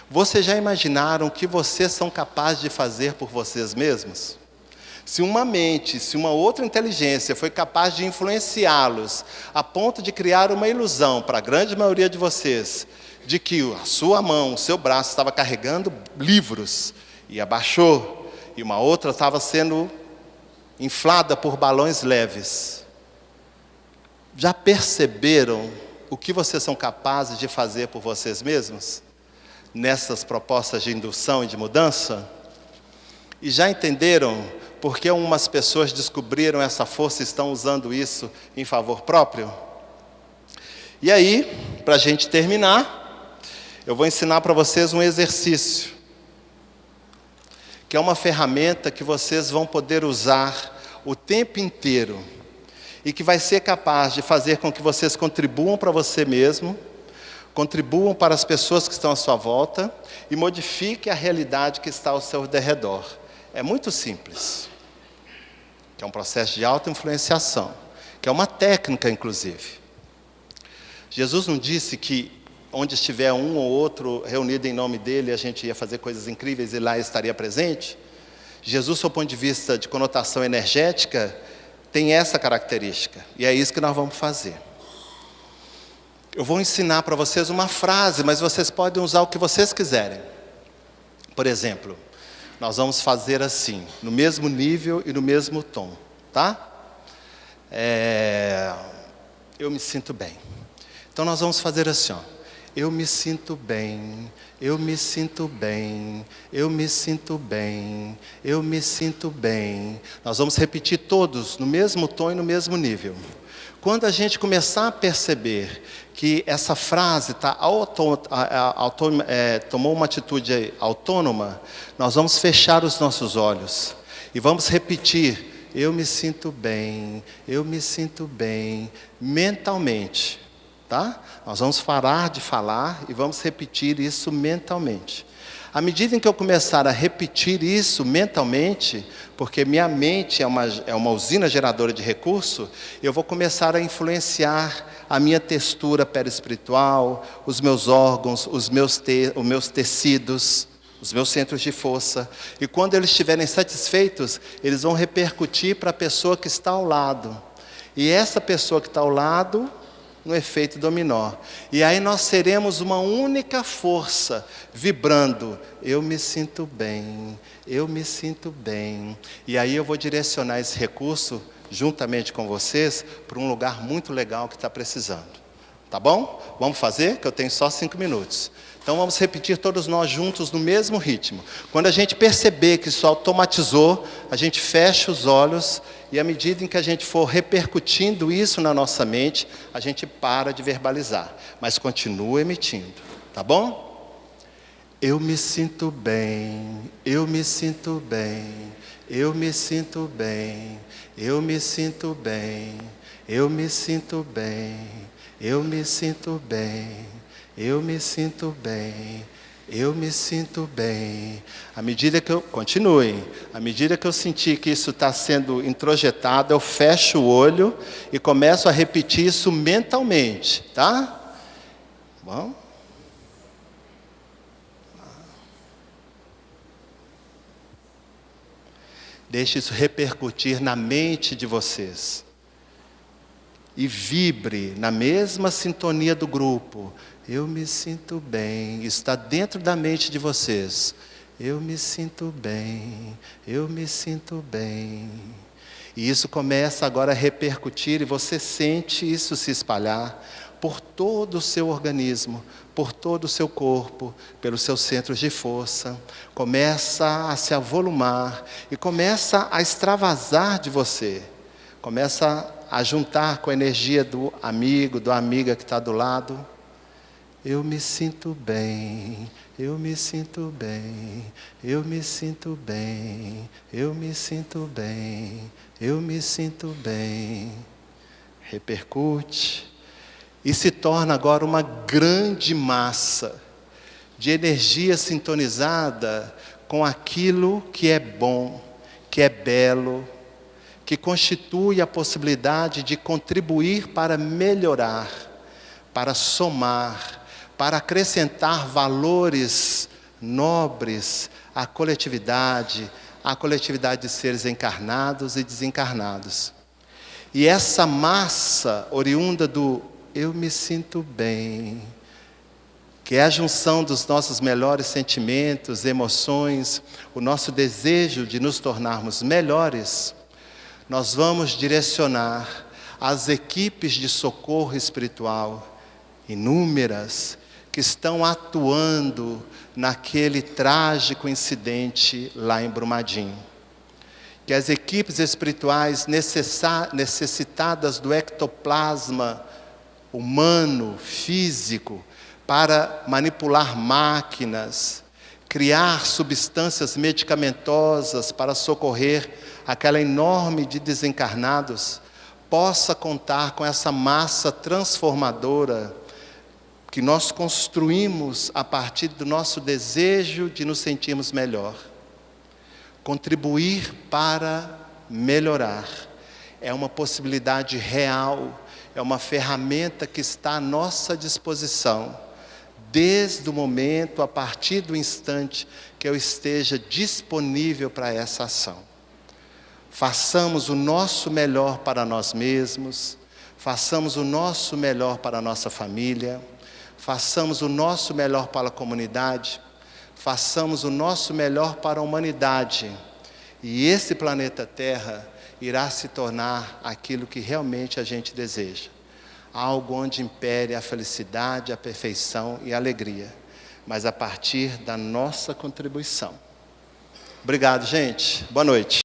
vocês já imaginaram o que vocês são capazes de fazer por vocês mesmos? Se uma mente, se uma outra inteligência foi capaz de influenciá-los a ponto de criar uma ilusão para a grande maioria de vocês, de que a sua mão, o seu braço estava carregando livros e abaixou, e uma outra estava sendo inflada por balões leves. Já perceberam o que vocês são capazes de fazer por vocês mesmos? Nessas propostas de indução e de mudança? E já entenderam por que umas pessoas descobriram essa força e estão usando isso em favor próprio? E aí, para a gente terminar, eu vou ensinar para vocês um exercício, que é uma ferramenta que vocês vão poder usar o tempo inteiro e que vai ser capaz de fazer com que vocês contribuam para você mesmo, contribuam para as pessoas que estão à sua volta e modifiquem a realidade que está ao seu derredor. É muito simples, que é um processo de auto-influenciação, que é uma técnica, inclusive. Jesus não disse que onde estiver um ou outro reunido em nome dele, a gente ia fazer coisas incríveis e lá estaria presente? Jesus, do ponto de vista de conotação energética, tem essa característica. E é isso que nós vamos fazer. Eu vou ensinar para vocês uma frase, mas vocês podem usar o que vocês quiserem. Por exemplo, nós vamos fazer assim, no mesmo nível e no mesmo tom, tá? Eu me sinto bem. Então nós vamos fazer assim, ó. Eu me sinto bem, eu me sinto bem, eu me sinto bem, eu me sinto bem. Nós vamos repetir todos no mesmo tom e no mesmo nível. Quando a gente começar a perceber que essa frase tomou uma atitude autônoma, nós vamos fechar os nossos olhos e vamos repetir, eu me sinto bem, mentalmente, tá? Nós vamos parar de falar e vamos repetir isso mentalmente. À medida em que eu começar a repetir isso mentalmente, porque minha mente é uma usina geradora de recurso, eu vou começar a influenciar a minha textura perispiritual, os meus órgãos, os meus tecidos, os meus centros de força. E quando eles estiverem satisfeitos, eles vão repercutir para a pessoa que está ao lado. E essa pessoa que está ao lado, no efeito dominó. E aí nós seremos uma única força, vibrando, eu me sinto bem, eu me sinto bem. E aí eu vou direcionar esse recurso, juntamente com vocês, para um lugar muito legal que está precisando. Tá bom? Vamos fazer, que eu tenho só 5 minutos. Então vamos repetir todos nós juntos no mesmo ritmo. Quando a gente perceber que isso automatizou, a gente fecha os olhos e à medida em que a gente for repercutindo isso na nossa mente, a gente para de verbalizar, mas continua emitindo, tá bom? Eu me sinto bem, eu me sinto bem, eu me sinto bem, eu me sinto bem, eu me sinto bem, eu me sinto bem, eu me sinto bem, eu me sinto bem. À medida que à medida que eu sentir que isso está sendo introjetado, eu fecho o olho e começo a repetir isso mentalmente, tá? Bom? Deixe isso repercutir na mente de vocês. E vibre na mesma sintonia do grupo. Eu me sinto bem. Está dentro da mente de vocês. Eu me sinto bem. Eu me sinto bem. E isso começa agora a repercutir e você sente isso se espalhar por todo o seu organismo, por todo o seu corpo, pelos seus centros de força. Começa a se avolumar e começa a extravasar de você. Começa a juntar com a energia do amigo, da amiga que está do lado. Eu me sinto bem, eu me sinto bem, eu me sinto bem, eu me sinto bem, eu me sinto bem. Repercute e se torna agora uma grande massa de energia sintonizada com aquilo que é bom, que é belo, que constitui a possibilidade de contribuir para melhorar, para somar, para acrescentar valores nobres à coletividade de seres encarnados e desencarnados. E essa massa oriunda do eu me sinto bem, que é a junção dos nossos melhores sentimentos, emoções, o nosso desejo de nos tornarmos melhores, nós vamos direcionar as equipes de socorro espiritual, inúmeras, que estão atuando naquele trágico incidente lá em Brumadinho. Que as equipes espirituais necessitadas do ectoplasma humano, físico, para manipular máquinas, criar substâncias medicamentosas para socorrer aquela enorme de desencarnados, possa contar com essa massa transformadora que nós construímos a partir do nosso desejo de nos sentirmos melhor. Contribuir para melhorar é uma possibilidade real é uma ferramenta que está à nossa disposição, desde o momento, a partir do instante que eu esteja disponível para essa ação. Façamos o nosso melhor para nós mesmos, façamos o nosso melhor para a nossa família, façamos o nosso melhor para a comunidade, façamos o nosso melhor para a humanidade. E esse planeta Terra irá se tornar aquilo que realmente a gente deseja. Algo onde impere a felicidade, a perfeição e a alegria. Mas a partir da nossa contribuição. Obrigado, gente. Boa noite.